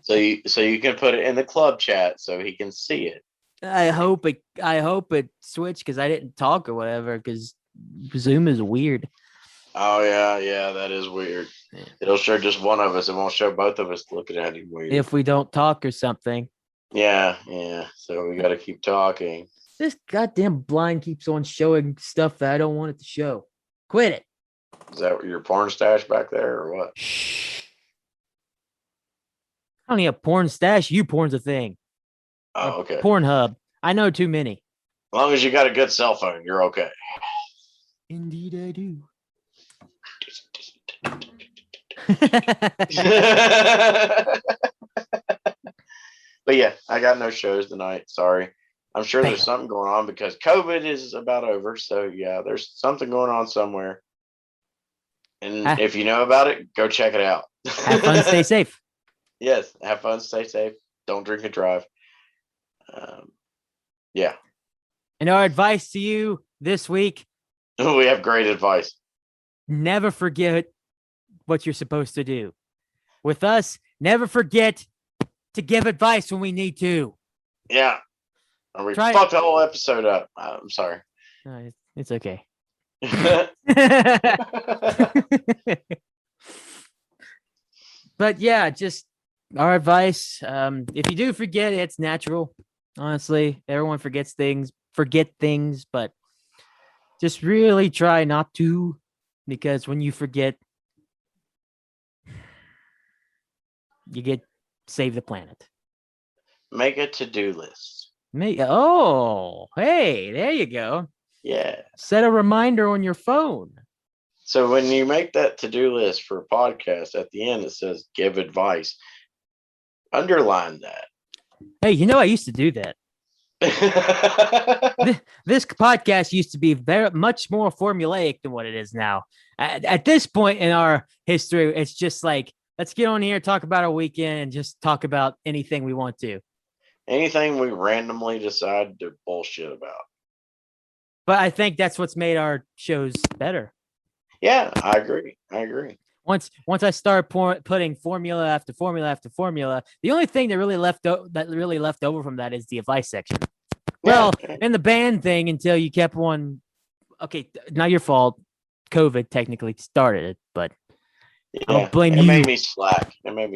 So you can put it in the club chat so he can see it. I hope it switched because I didn't talk or whatever, because Zoom is weird. Oh yeah, that is weird. It'll show just one of us. It won't show both of us looking at him weird. If we don't talk or something. Yeah. So we got to keep talking. This goddamn blind keeps on showing stuff that I don't want it to show. Quit it. Is that your porn stash back there or what? Shh. I don't need a porn stash. Porn's a thing. Oh, okay. Pornhub. I know too many. As long as you got a good cell phone, you're okay. Indeed, I do. But yeah, I got no shows tonight. Sorry. I'm sure there's something going on because COVID is about over. So yeah, there's something going on somewhere. And if you know about it, go check it out. Have fun, stay safe. Yes, have fun, stay safe. Don't drink and drive. Yeah. And our advice to you this week: we have great advice. Never forget what you're supposed to do. With us, never forget to give advice when we need to. Yeah. Or we fucked the whole episode up. I'm sorry. It's okay. But yeah, just our advice. If you do forget, it's natural. Honestly, everyone forget things, but just really try not to, because when you forget, you save the planet. Make a to-do list. Hey, there you go. Yeah. Set a reminder on your phone. So when you make that to-do list for a podcast, at the end it says give advice. Underline that. Hey, I used to do that. This podcast used to be very much more formulaic than what it is now. At this point in our history, it's just like, let's get on here, talk about our weekend, and just talk about anything we want to. Anything we randomly decide to bullshit about. But I think that's what's made our shows better. Yeah, I agree. Once I start putting formula after formula after formula, the only thing that really left over from that is the advice section. Well, and the band thing, until you kept one. Okay, not your fault. COVID technically started it, but I don't blame you. It made me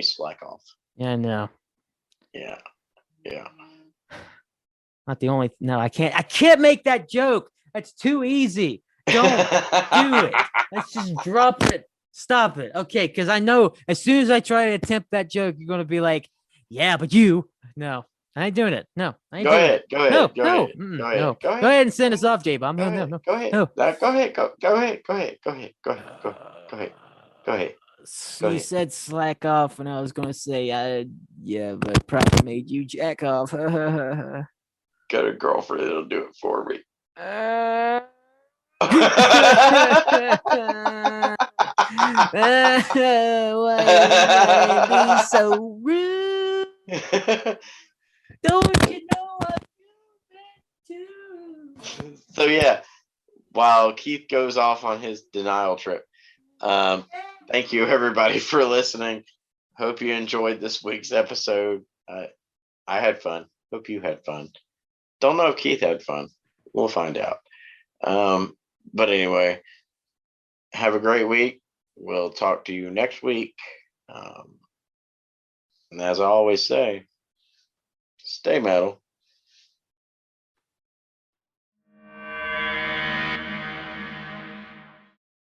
slack off. Yeah, no. Yeah. Not the only. No, I can't make that joke. That's too easy. Don't do it. Let's just drop it. Stop it. Okay, because I know as soon as I try to attempt that joke, you're going to be like, yeah, but you. No, I ain't doing it. No, I ain't doing it. Go ahead. Go ahead and send us off, J-Bomb. No. Go ahead. Go ahead. You said slack off, and I was going to say, yeah, but probably made you jack off. Got a girlfriend that'll do it for me. Why be so rude? Don't you know what you've been to? So yeah, while Keith goes off on his denial trip, thank you everybody for listening. Hope you enjoyed this week's episode. I had fun. Hope you had fun. Don't know if Keith had fun. We'll find out. But anyway, have a great week. We'll talk to you next week. And as I always say, stay metal.